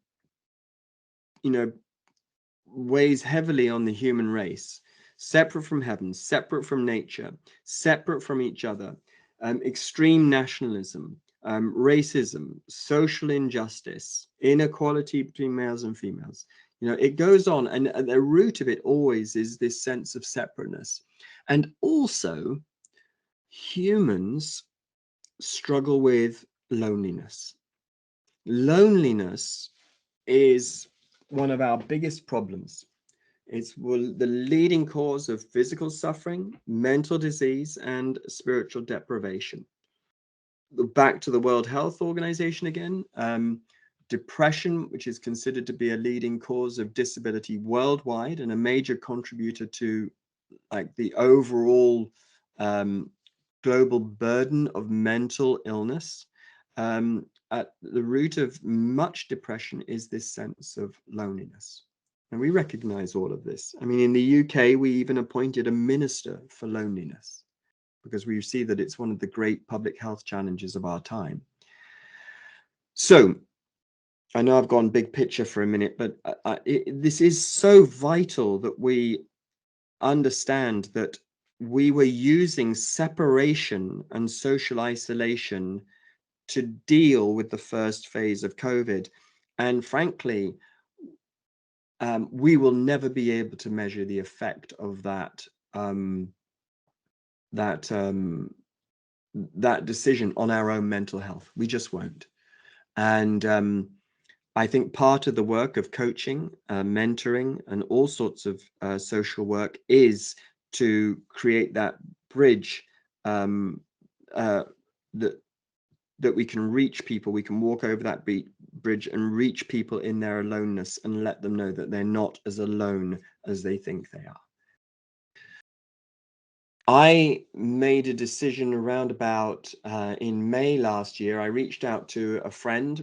weighs heavily on the human race. Separate from heaven, separate from nature, separate from each other. Extreme nationalism, racism, social injustice, inequality between males and females. It goes on, and at the root of it always is this sense of separateness. And also, humans struggle with loneliness. Loneliness is one of our biggest problems. It's the leading cause of physical suffering, mental disease, and spiritual deprivation. Back to the World Health Organization again, depression, which is considered to be a leading cause of disability worldwide and a major contributor to like the overall global burden of mental illness. At the root of much depression is this sense of loneliness. And we recognize all of this. I mean, in the UK, we even appointed a minister for loneliness because we see that it's one of the great public health challenges of our time. So I know I've gone big picture for a minute, but this is so vital that we understand that we were using separation and social isolation to deal with the first phase of COVID. And frankly, we will never be able to measure the effect of that that decision on our own mental health. We just won't. And I think part of the work of coaching, mentoring, and all sorts of social work is to create that bridge that we can reach people. We can walk over that bridge and reach people in their aloneness and let them know that they're not as alone as they think they are. I made a decision around about in May last year. I reached out to a friend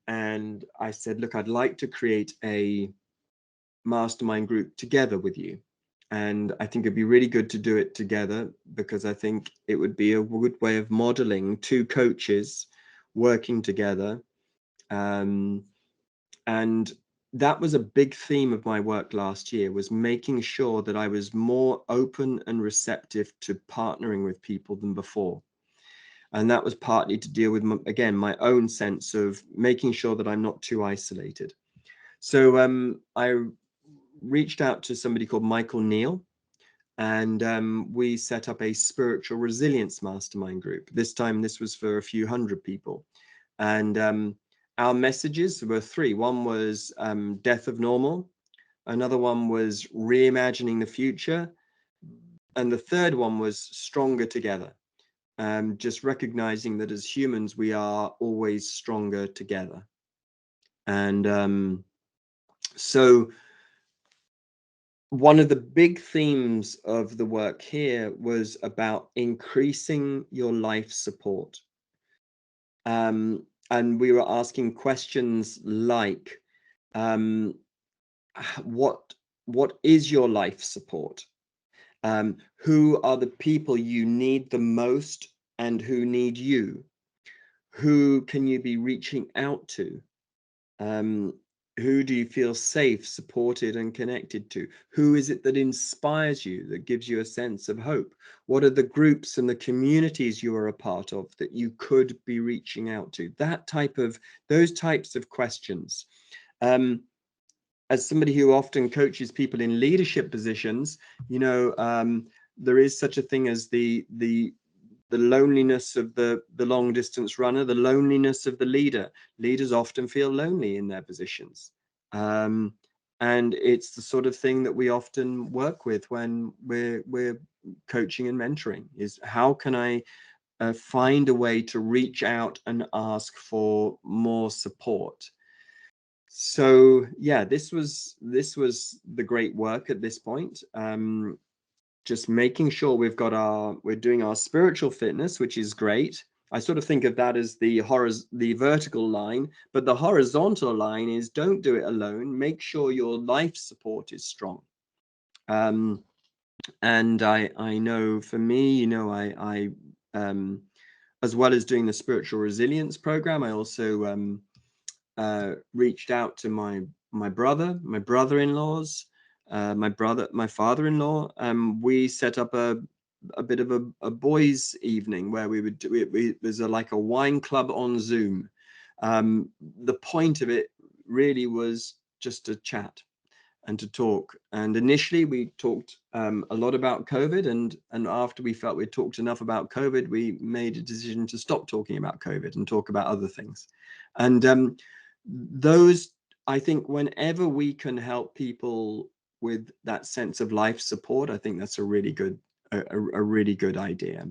and I said, look, I'd like to create a mastermind group together with you. And I think it'd be really good to do it together because I think it would be a good way of modeling two coaches working together. And that was a big theme of my work last year, was making sure that I was more open and receptive to partnering with people than before. And that was partly to deal with, again, my own sense of making sure that I'm not too isolated. So I reached out to somebody called Michael Neal, and we set up a spiritual resilience mastermind group. This time, this was for a few hundred people. And our messages were three. One was death of normal. Another one was reimagining the future. And the third one was stronger together. Just recognizing that as humans, we are always stronger together. And so one of the big themes of the work here was about increasing your life support. And we were asking questions like, what is your life support? Who are the people you need the most and who need you? Who can you be reaching out to? Who do you feel safe, supported, and connected to? Who is it that inspires you, that gives you a sense of hope? What are the groups and the communities you are a part of that you could be reaching out to? Those types of questions. As somebody who often coaches people in leadership positions, you know, there is such a thing as the loneliness of the long distance runner, the loneliness of the leader. Leaders often feel lonely in their positions. And it's the sort of thing that we often work with when we're coaching and mentoring, is how can I find a way to reach out and ask for more support? So yeah, this was the great work at this point. Just making sure we're doing our spiritual fitness, which is great. I sort of think of that as the vertical line, but the horizontal line is don't do it alone. Make sure your life support is strong. And I know for me, you know, I as well as doing the spiritual resilience program, I also reached out to my brother-in-laws, my father-in-law. We set up a bit of a boys' evening where we would do it. There's like a wine club on Zoom. The point of it really was just to chat and to talk. And initially we talked a lot about COVID, and after we felt we'd talked enough about COVID, we made a decision to stop talking about COVID and talk about other things. And those I think whenever we can help people with that sense of life support, I think that's a really good, a really good idea.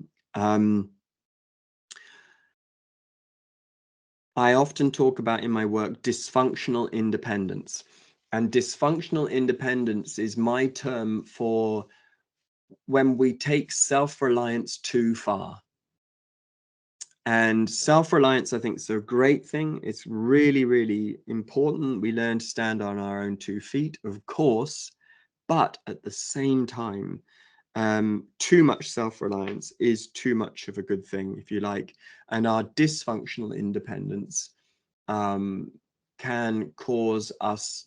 I often talk about in my work dysfunctional independence, and dysfunctional independence is my term for when we take self-reliance too far. And self-reliance, I think, is a great thing. It's really, really important. We learn to stand on our own 2 feet, of course, but at the same time, too much self-reliance is too much of a good thing, if you like. And our dysfunctional independence can cause us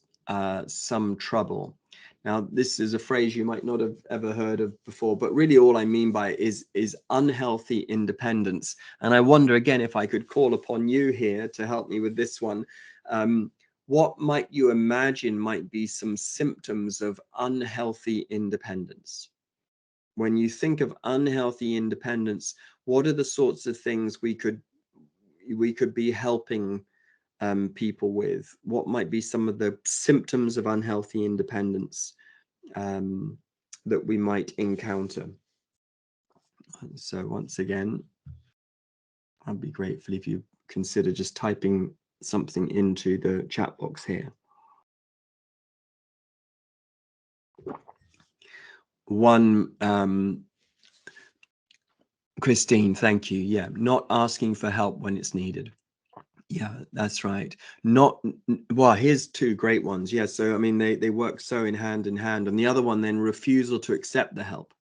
some trouble. Now, this is a phrase you might not have ever heard of before, but really all I mean by it is unhealthy independence. And I wonder again if I could call upon you here to help me with this one. What might you imagine might be some symptoms of unhealthy independence? When you think of unhealthy independence, what are the sorts of things we could be helping people with? What might be some of the symptoms of unhealthy independence that we might encounter? So once again, I'd be grateful if you consider just typing something into the chat box here. One, Christine, thank you. Yeah, not asking for help when it's needed. Yeah, that's right. Not well, here's 2 great ones. Yeah, so I mean they work so in hand. And the other one then, refusal to accept the help.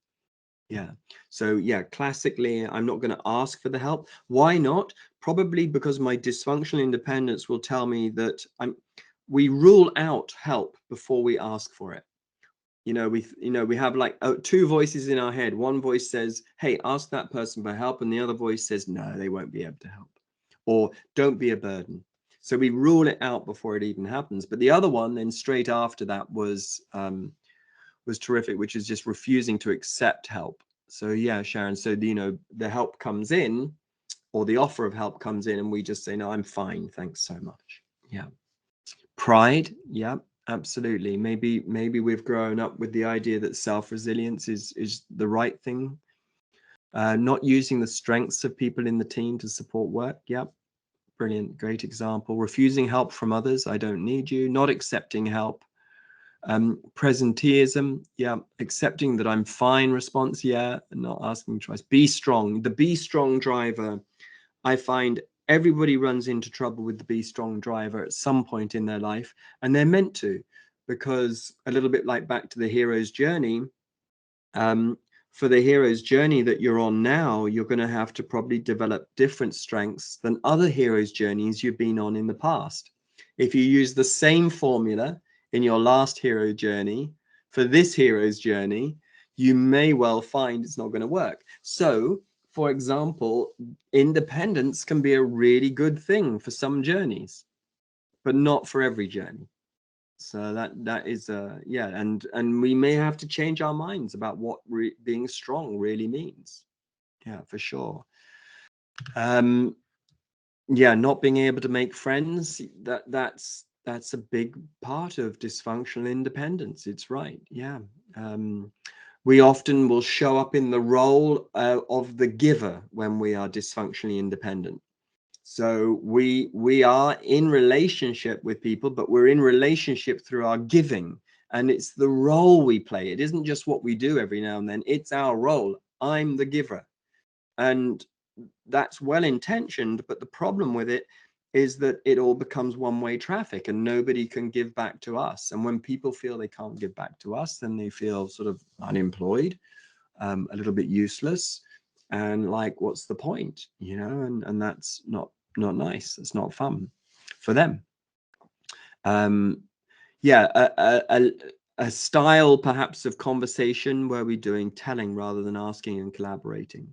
Yeah. So yeah, classically, I'm not going to ask for the help. Why not? Probably because my dysfunctional independence will tell me that we rule out help before we ask for it. We have like 2 voices in our head. One voice says, hey, ask that person for help, and the other voice says, no, they won't be able to help, or don't be a burden. So we rule it out before it even happens. But the other one then straight after that was terrific, which is just refusing to accept help. So yeah, Sharon, so the help comes in, or the offer of help comes in, and we just say, no, I'm fine, thanks so much. Yeah. Pride, yeah, absolutely. Maybe we've grown up with the idea that self-resilience is the right thing. Not using the strengths of people in the team to support work. Yep. Brilliant. Great example. Refusing help from others. I don't need you. Not accepting help. Presenteeism. Yeah. Accepting that I'm fine response. Yeah. Not asking twice. Be strong. The be strong driver. I find everybody runs into trouble with the be strong driver at some point in their life, and they're meant to, because a little bit like back to the hero's journey, for the hero's journey that you're on now, you're going to have to probably develop different strengths than other hero's journeys you've been on in the past. If you use the same formula in your last hero journey for this hero's journey, you may well find it's not going to work. So, for example, independence can be a really good thing for some journeys, but not for every journey. So that is yeah, and we may have to change our minds about what being strong really means. Yeah, for sure. Yeah, not being able to make friends, that's a big part of dysfunctional independence. It's right. Yeah. We often will show up in the role of the giver when we are dysfunctionally independent. So we are in relationship with people, but we're in relationship through our giving, and it's the role we play. It isn't just what we do every now and then. It's our role. I'm the giver, and that's well intentioned, but the problem with it is that it all becomes one-way traffic, and nobody can give back to us. And when people feel they can't give back to us, then they feel sort of unemployed, a little bit useless, and like, what's the point? And that's not nice. It's not fun for them. Yeah, a style perhaps of conversation where we're doing telling rather than asking and collaborating,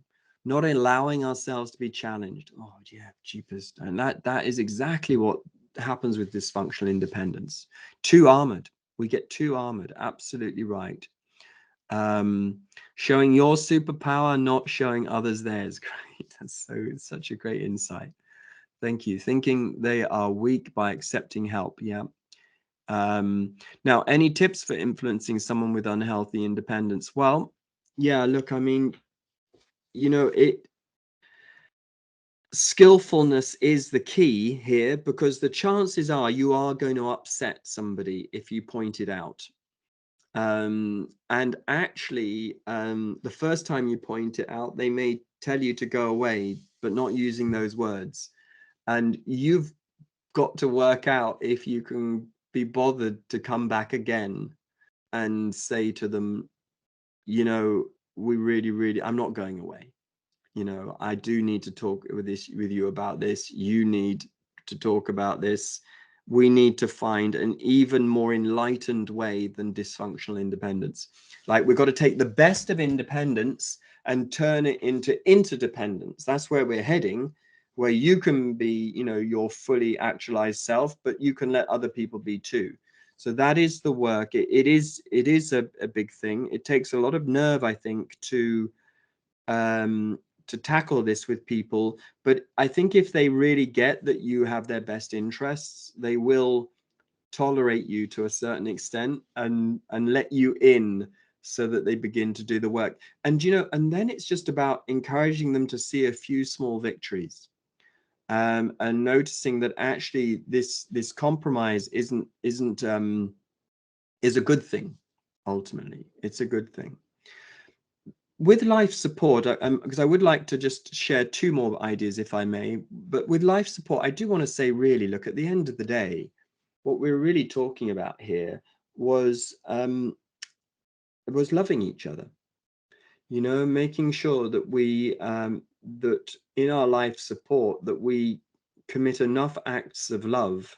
not allowing ourselves to be challenged. Oh yeah, jeepers. And that is exactly what happens with dysfunctional independence. Too armored. We get too armored. Absolutely right. Showing your superpower, not showing others theirs. Great. It's such a great insight. Thank you. Thinking they are weak by accepting help. Yeah. Now, any tips for influencing someone with unhealthy independence? Well, yeah, look, I mean, skillfulness is the key here, because the chances are you are going to upset somebody if you point it out. And actually, the first time you point it out, they may tell you to go away, but not using those words. And you've got to work out if you can be bothered to come back again and say to them, we really, I'm not going away. I do need to talk with you about this. You need to talk about this. We need to find an even more enlightened way than dysfunctional independence. Like, we've got to take the best of independence and turn it into interdependence. That's where we're heading, where you can be, your fully actualized self, but you can let other people be too. So that is the work. It is a big thing. It takes a lot of nerve, I think, to tackle this with people. But I think if they really get that you have their best interests, they will tolerate you to a certain extent and let you in, so that they begin to do the work. And and then it's just about encouraging them to see a few small victories, and noticing that actually this compromise is a good thing. Ultimately, it's a good thing. With life support, because I would like to just share two more ideas, if I may. But with life support, I do want to say, really, look, at the end of the day, what we're really talking about here was loving each other. Making sure that we that in our life support, that we commit enough acts of love,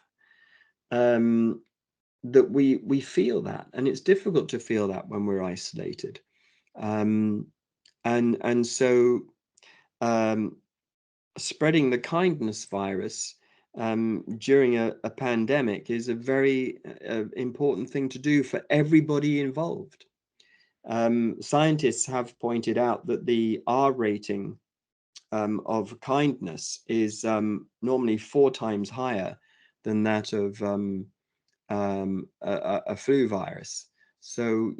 that we feel that. And it's difficult to feel that when we're isolated. And so spreading the kindness virus during a pandemic is a very important thing to do for everybody involved. Scientists have pointed out that the R rating of kindness is normally 4 times higher than that of a flu virus. So,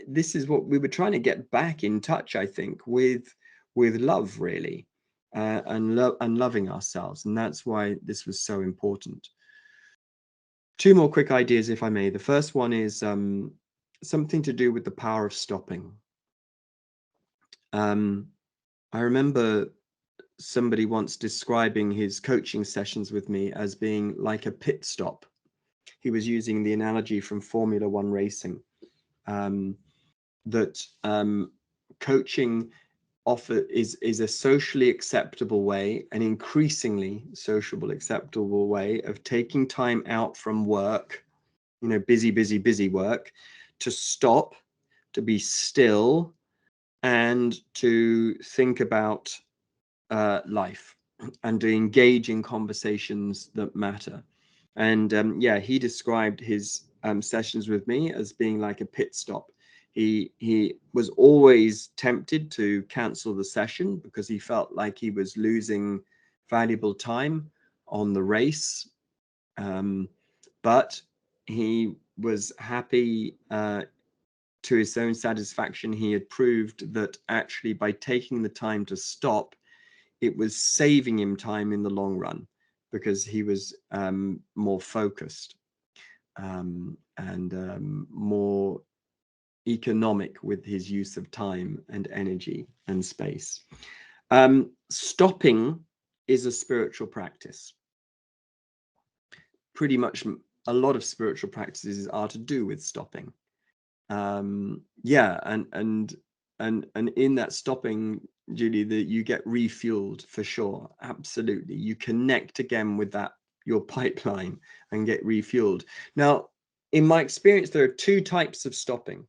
this is what we were trying to get back in touch, I think, with love, really, and loving ourselves. And that's why this was so important. 2 more quick ideas, if I may. The first one is something to do with the power of stopping. I remember somebody once describing his coaching sessions with me as being like a pit stop. He was using the analogy from Formula One racing, that coaching is a socially acceptable way, an increasingly sociable acceptable way of taking time out from work, busy work, to stop, to be still, and to think about life, and to engage in conversations that matter. And he described his sessions with me as being like a pit stop. He was always tempted to cancel the session because he felt like he was losing valuable time on the race. But he was happy, to his own satisfaction. He had proved that actually by taking the time to stop, it was saving him time in the long run, because he was more focused and more economic with his use of time and energy and space. Stopping is a spiritual practice. Pretty much a lot of spiritual practices are to do with stopping. And in that stopping, Julie, that you get refueled for sure. Absolutely. You connect again with your pipeline and get refueled. Now, in my experience, there are 2 types of stopping.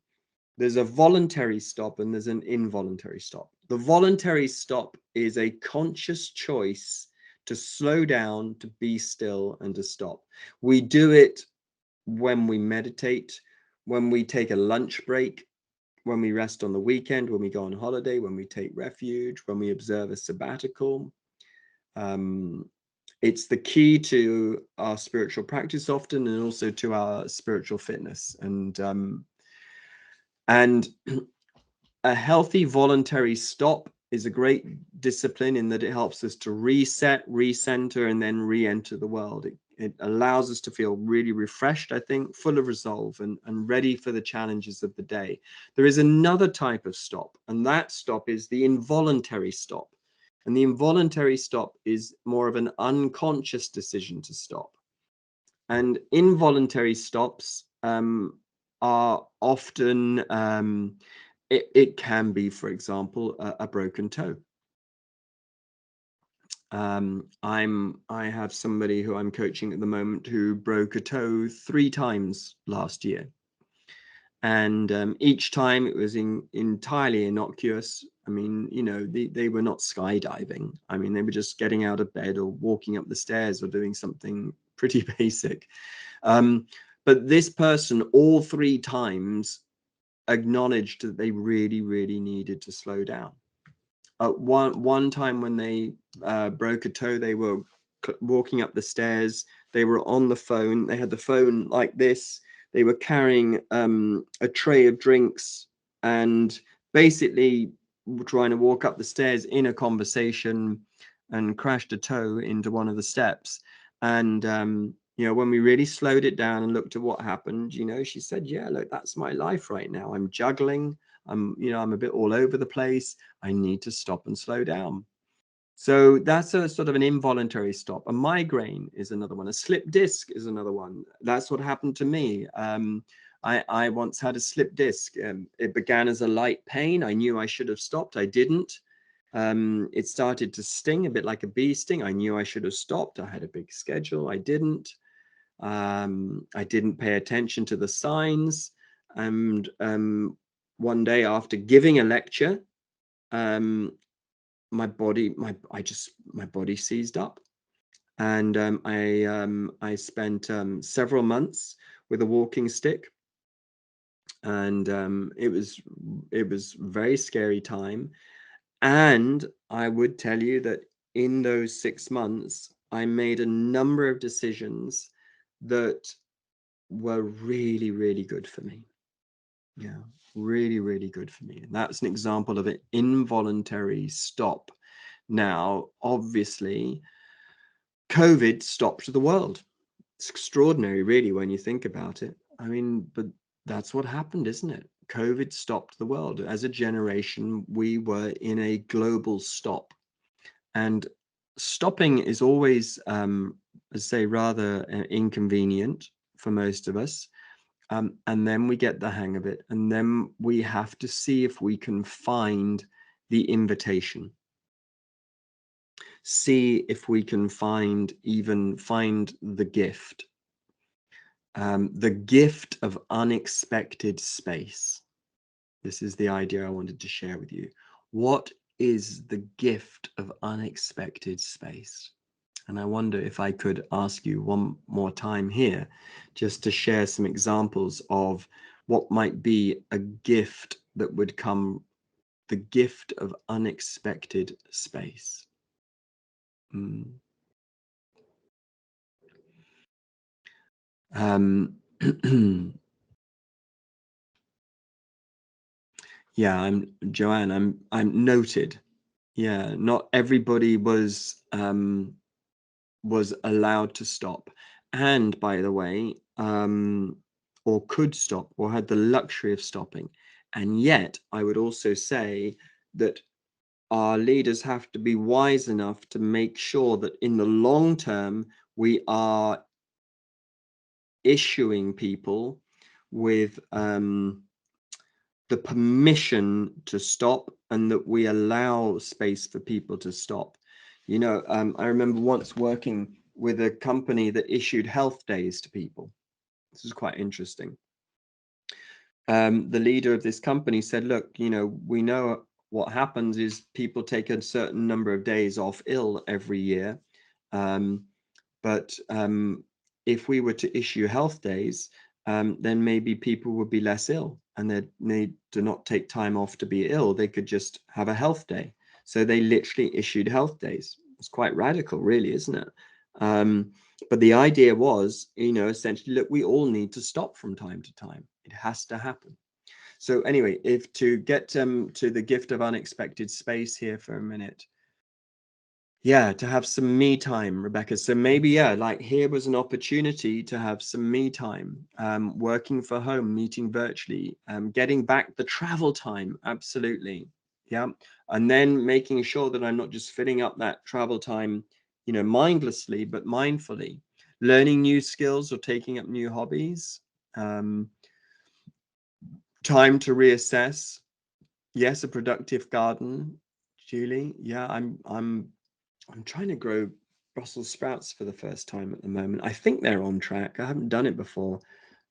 There's a voluntary stop and there's an involuntary stop. The voluntary stop is a conscious choice to slow down, to be still, and to stop. We do it when we meditate, when we take a lunch break, when we rest on the weekend, when we go on holiday, when we take refuge, when we observe a sabbatical. it's the key to our spiritual practice often, and also to our spiritual fitness. And a healthy voluntary stop is a great discipline in that it helps us to reset, recenter, and then re-enter the world. It allows us to feel really refreshed, I think, full of resolve, and ready for the challenges of the day. There is another type of stop, and that stop is the involuntary stop. And the involuntary stop is more of an unconscious decision to stop. And involuntary stops are often, it can be, for example, a broken toe. I have somebody who I'm coaching at the moment who broke a toe 3 times last year. And each time it was entirely innocuous. I mean, you know, they were not skydiving. I mean, they were just getting out of bed or walking up the stairs or doing something pretty basic. But this person, all 3 times, acknowledged that they really, really needed to slow down. One time when they broke a toe, they were walking up the stairs. They were on the phone. They had the phone like this. They were carrying a tray of drinks and basically trying to walk up the stairs in a conversation, and crashed a toe into one of the steps. And you know, when we really slowed it down and looked at what happened, you know, she said, yeah, look, that's my life right now. I'm juggling. I'm a bit all over the place. I need to stop and slow down. So that's a sort of an involuntary stop. A migraine is another one. A slip disc is another one. That's what happened to me. I once had a slip disc. It began as a light pain. I knew I should have stopped. I didn't. It started to sting, a bit like a bee sting. I knew I should have stopped. I had a big schedule. I didn't. I didn't pay attention to the signs. And one day after giving a lecture, my body seized up, and I spent several months with a walking stick, and it was very scary time. And I would tell you that in those 6 months, I made a number of decisions that were really, really good for me. Yeah, really, really good for me. And that's an example of an involuntary stop. Now, obviously, COVID stopped the world. It's extraordinary, really, when you think about it. I mean, but that's what happened, isn't it? COVID stopped the world. As a generation, we were in a global stop. And stopping is always, let's say, rather inconvenient for most of us. And then we get the hang of it. And then we have to see if we can find the invitation. See if we can find the gift. The gift of unexpected space. This is the idea I wanted to share with you. What is the gift of unexpected space? And I wonder if I could ask you one more time here, just to share some examples of what might be a gift that would come, the gift of unexpected space. Yeah, I'm noted. Yeah, not everybody was allowed to stop. And by the way, or could stop, or had the luxury of stopping. And yet, I would also say that our leaders have to be wise enough to make sure that in the long term, we are issuing people with the permission to stop, and that we allow space for people to stop. You know, I remember once working with a company that issued health days to people. This is quite interesting. The leader of this company said, look, you know, we know what happens is people take a certain number of days off ill every year. But if we were to issue health days, then maybe people would be less ill, and they need to not take time off to be ill. They could just have a health day. So they literally issued health days. It's quite radical, really, isn't it? But the idea was, essentially, look, we all need to stop from time to time. It has to happen. So anyway, if to get to the gift of unexpected space here for a minute, to have some me time, Rebecca. So maybe, like here was an opportunity to have some me time, working for home, meeting virtually, getting back the travel time. Absolutely. Yeah. And then making sure that I'm not just filling up that travel time, mindlessly, but mindfully, learning new skills or taking up new hobbies, time to reassess. Yes, a productive garden, Julie. Yeah, I'm trying to grow Brussels sprouts for the first time at the moment. I think they're on track. I haven't done it before.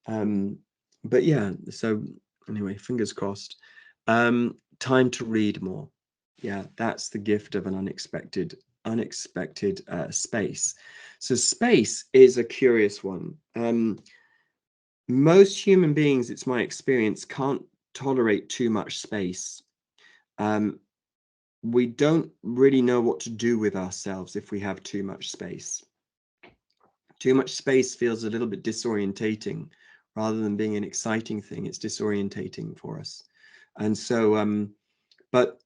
But yeah, so anyway, fingers crossed. Time to read more. Yeah, that's the gift of an unexpected space. So space is a curious one. Most human beings, it's my experience, can't tolerate too much space. We don't really know what to do with ourselves if we have too much space. Too much space feels a little bit disorientating. Rather than being an exciting thing, it's disorientating for us. And so, but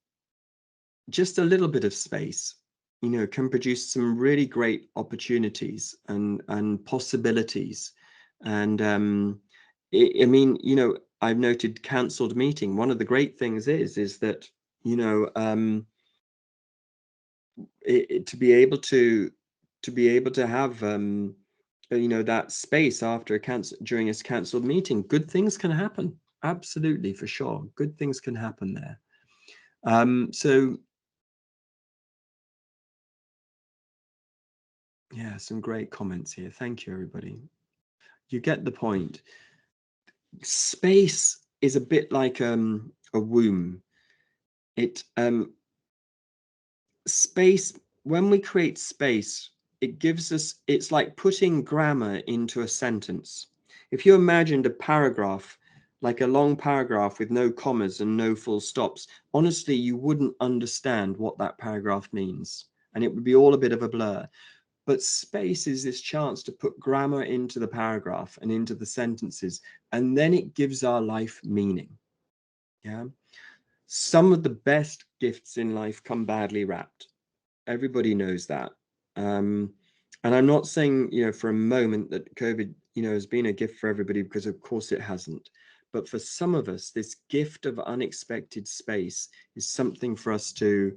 just a little bit of space, can produce some really great opportunities and possibilities. And I mean, I've noted cancelled meeting. One of the great things is that, to be able to have that space after during a cancelled meeting, good things can happen. Absolutely, for sure, good things can happen there. So yeah, some great comments here. Thank you, everybody. You get the point. Space is a bit like a womb. It space, when we create space, it gives us, it's like putting grammar into a sentence. If you imagined a paragraph, like a long paragraph with no commas and no full stops, honestly, you wouldn't understand what that paragraph means, and it would be all a bit of a blur. But space is this chance to put grammar into the paragraph and into the sentences, and then it gives our life meaning. Yeah. Some of the best gifts in life come badly wrapped. Everybody knows that. And I'm not saying, for a moment that COVID, has been a gift for everybody, because of course it hasn't. But for some of us, this gift of unexpected space is something for us to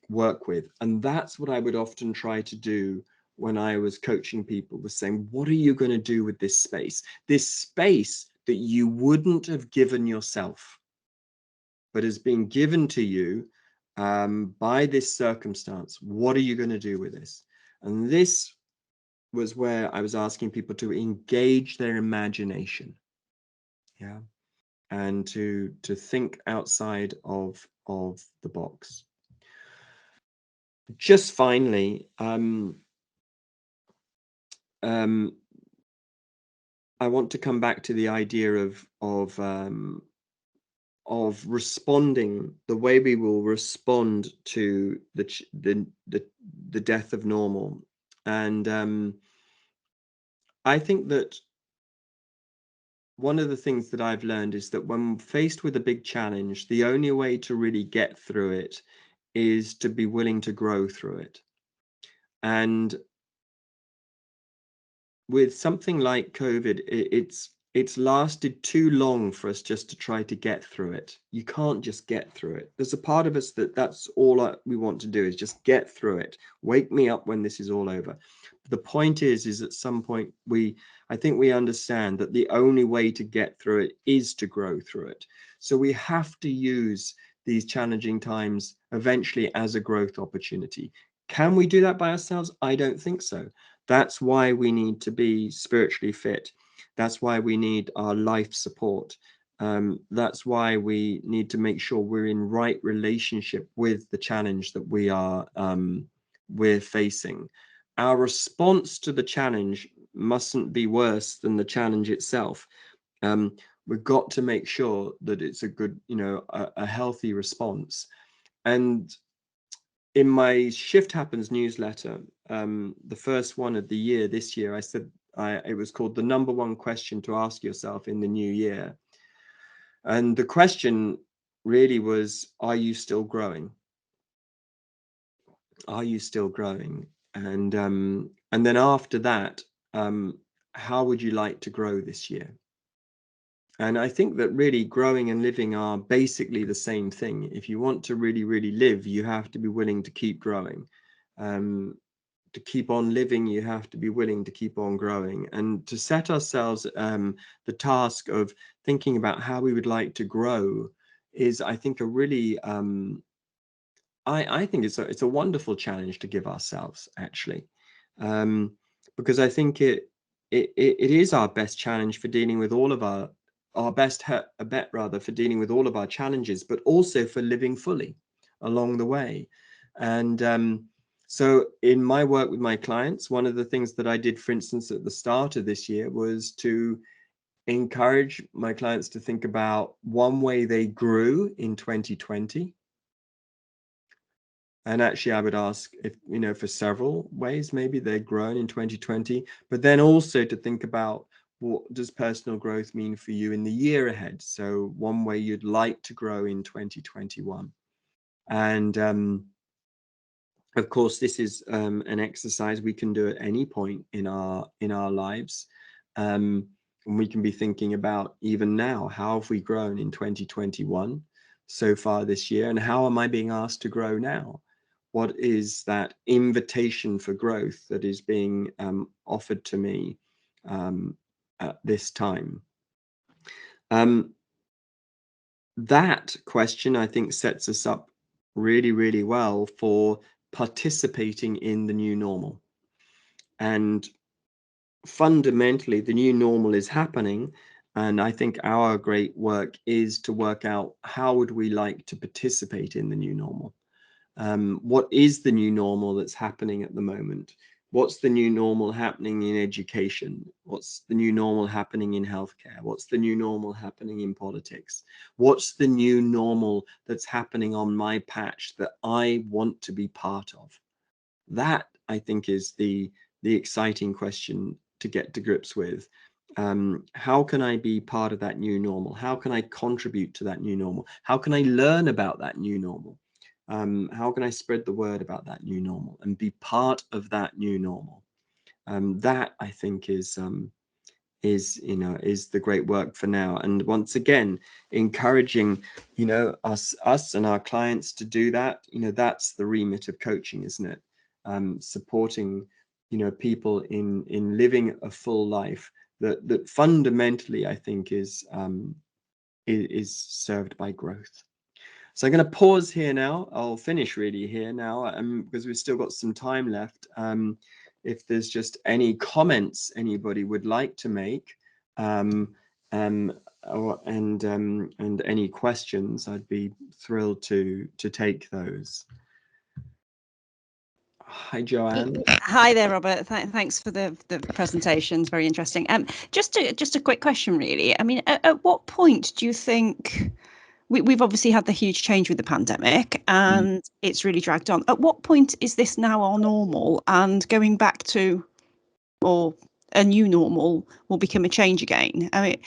work with. And that's what I would often try to do when I was coaching people, was saying, what are you going to do with this space? This space that you wouldn't have given yourself, but has been given to you by this circumstance. What are you going to do with this? And this was where I was asking people to engage their imagination, yeah, and to think outside of the box. Just finally, I want to come back to the idea of responding, the way we will respond to the death of normal. And I think that one of the things that I've learned is that when faced with a big challenge, the only way to really get through it is to be willing to grow through it. And with something like COVID, it's lasted too long for us just to try to get through it. You can't just get through it. There's a part of us that's all we want to do, is just get through it. Wake me up when this is all over. The point is at some point I think we understand that the only way to get through it is to grow through it. So we have to use these challenging times eventually as a growth opportunity. Can we do that by ourselves? I don't think so. That's why we need to be spiritually fit. That's why we need our life support. That's why we need to make sure we're in right relationship with the challenge that we're facing. Our response to the challenge mustn't be worse than the challenge itself. We've got to make sure that it's a good, a healthy response. And in my Shift Happens newsletter, the first one of the year this year, I said it was called the #1 question to ask yourself in the new year. And the question really was, are you still growing? Are you still growing? And then after that, how would you like to grow this year? And I think that really growing and living are basically the same thing. If you want to really, really live, you have to be willing to keep growing. To keep on living, you have to be willing to keep on growing. And to set ourselves the task of thinking about how we would like to grow is, I think, a really, I think it's a wonderful challenge to give ourselves, actually, because I think it is our best challenge for dealing with all of our best bet rather for dealing with all of our challenges, but also for living fully along the way. And so in my work with my clients, one of the things that I did, for instance, at the start of this year was to encourage my clients to think about one way they grew in 2020. And actually, I would ask if, for several ways, maybe they've grown in 2020, but then also to think about, what does personal growth mean for you in the year ahead? So one way you'd like to grow in 2021. And of course, this is an exercise we can do at any point in our lives. And we can be thinking about, even now, how have we grown in 2021 so far this year? And how am I being asked to grow now? What is that invitation for growth that is being offered to me at this time? That question, I think, sets us up really, really well for participating in the new normal. And fundamentally, the new normal is happening. And I think our great work is to work out, how would we like to participate in the new normal? What is the new normal that's happening at the moment? What's the new normal happening in education? What's the new normal happening in healthcare? What's the new normal happening in politics? What's the new normal that's happening on my patch that I want to be part of? That, I think, is the exciting question to get to grips with. How can I be part of that new normal? How can I contribute to that new normal? How can I learn about that new normal? How can I spread the word about that new normal and be part of that new normal? That, I think, is the great work for now. And once again, encouraging, us and our clients to do that. That's the remit of coaching, isn't it? Supporting, people in living a full life that fundamentally, I think, is served by growth. So I'm going to pause here now. I'll finish really here now, because we've still got some time left. If there's just any comments anybody would like to make, and any questions, I'd be thrilled to take those. Hi, Joanne. Hi there, Robert. Thanks for the presentations. Very interesting. Just a quick question, really. I mean, at what point do you think we've obviously had the huge change with the pandemic, and it's really dragged on? At what point is this now our normal, and going back to, or a new normal, will become a change again? I mean,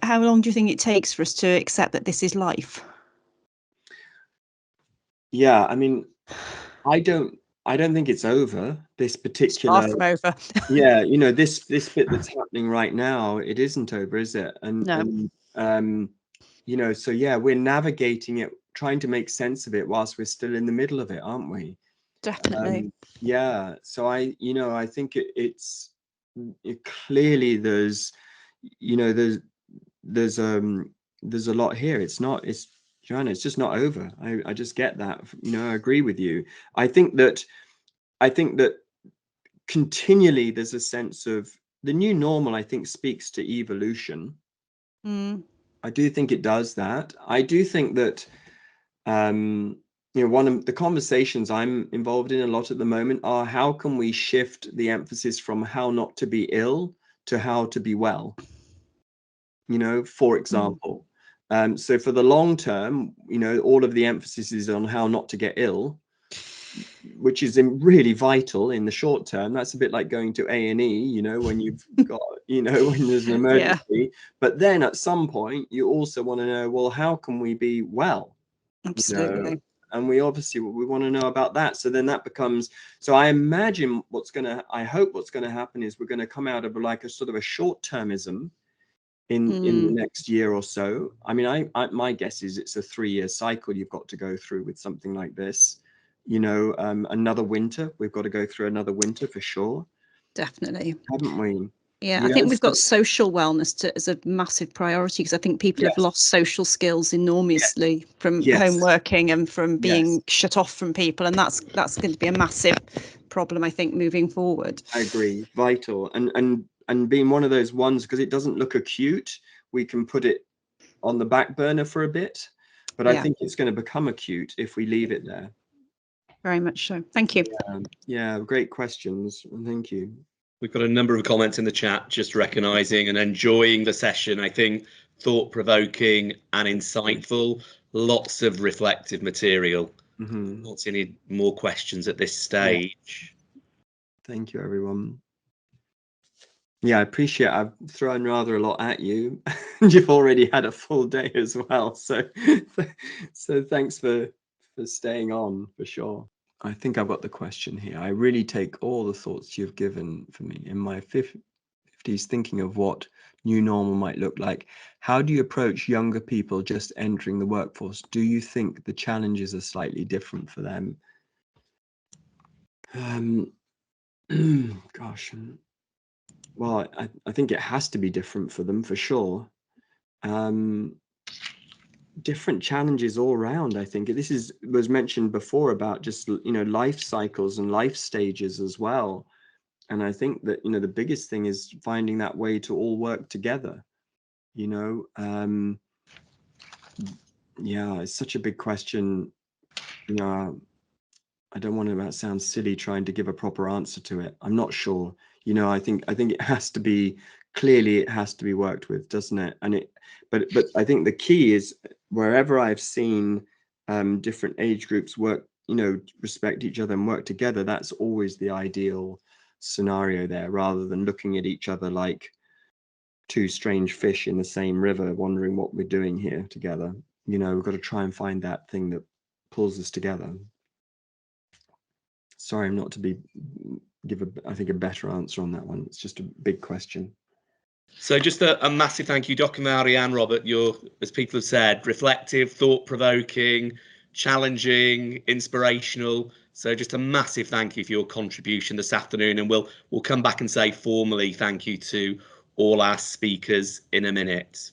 how long do you think it takes for us to accept that this is life? Yeah, I mean, I don't think it's over, this particular. Far from over. Yeah, this bit that's happening right now, it isn't over, is it? No. So yeah, we're navigating it, trying to make sense of it whilst we're still in the middle of it, aren't we? Definitely. Yeah. So I think it's clearly there's a lot here. It's Joanna, it's just not over. I just get that. I agree with you. I think that continually there's a sense of the new normal, I think, speaks to evolution. I do think it does that. I do think that one of the conversations I'm involved in a lot at the moment are, how can we shift the emphasis from how not to be ill to how to be well? For example. So for the long term, all of the emphasis is on how not to get ill. which is really vital in the short term. That's a bit like going to A&E, you know, when you've got, you know, when there's an emergency. Yeah. But then at some point, you also want to know, well, how can we be well? Absolutely. You know? And we obviously, we want to know about that. So then that becomes, so I imagine I hope what's going to happen is we're going to come out of like a sort of a short-termism in the next year or so. I mean, my guess is it's a 3-year cycle you've got to go through with something like this. You know, another winter, we've got to go through another winter for sure. Definitely. Haven't we? Yeah, I think we've got social wellness as a massive priority, because I think people have lost social skills enormously from home working and from being shut off from people. And that's going to be a massive problem, I think, moving forward. I agree. Vital. And being one of those ones, because it doesn't look acute, we can put it on the back burner for a bit. But I think it's going to become acute if we leave it there. Very much so. Thank you. Yeah, great questions. Thank you. We've got a number of comments in the chat, just recognising and enjoying the session. I think thought-provoking and insightful, lots of reflective material. Not seeing any more questions at this stage. Thank you, everyone. Yeah, I appreciate I've thrown rather a lot at you. You've already had a full day as well. So thanks for staying on, for sure. I think I've got the question here. I really take all the thoughts you've given for me in my 50s, thinking of what new normal might look like. How do you approach younger people just entering the workforce? Do you think the challenges are slightly different for them? Gosh. Well, I think it has to be different for them, for sure. Different challenges all around. I think this was mentioned before about just, you know, life cycles and life stages as well. And I think that, you know, the biggest thing is finding that way to all work together, you know. Yeah, it's such a big question. You know, I don't want to sound silly trying to give a proper answer to it. I'm not sure. You know, I think it has to be, clearly it has to be worked with, doesn't it? And but I think the key is, wherever I've seen different age groups work, you know, respect each other and work together, that's always the ideal scenario there, rather than looking at each other like two strange fish in the same river, wondering what we're doing here together. You know, we've got to try and find that thing that pulls us together. Sorry, I'm not to give I think a better answer on that one. It's just a big question. So just a massive thank you, Dr. Marianne, Robert. You're, as people have said, reflective, thought-provoking, challenging, inspirational. So just a massive thank you for your contribution this afternoon, and we'll come back and say formally thank you to all our speakers in a minute.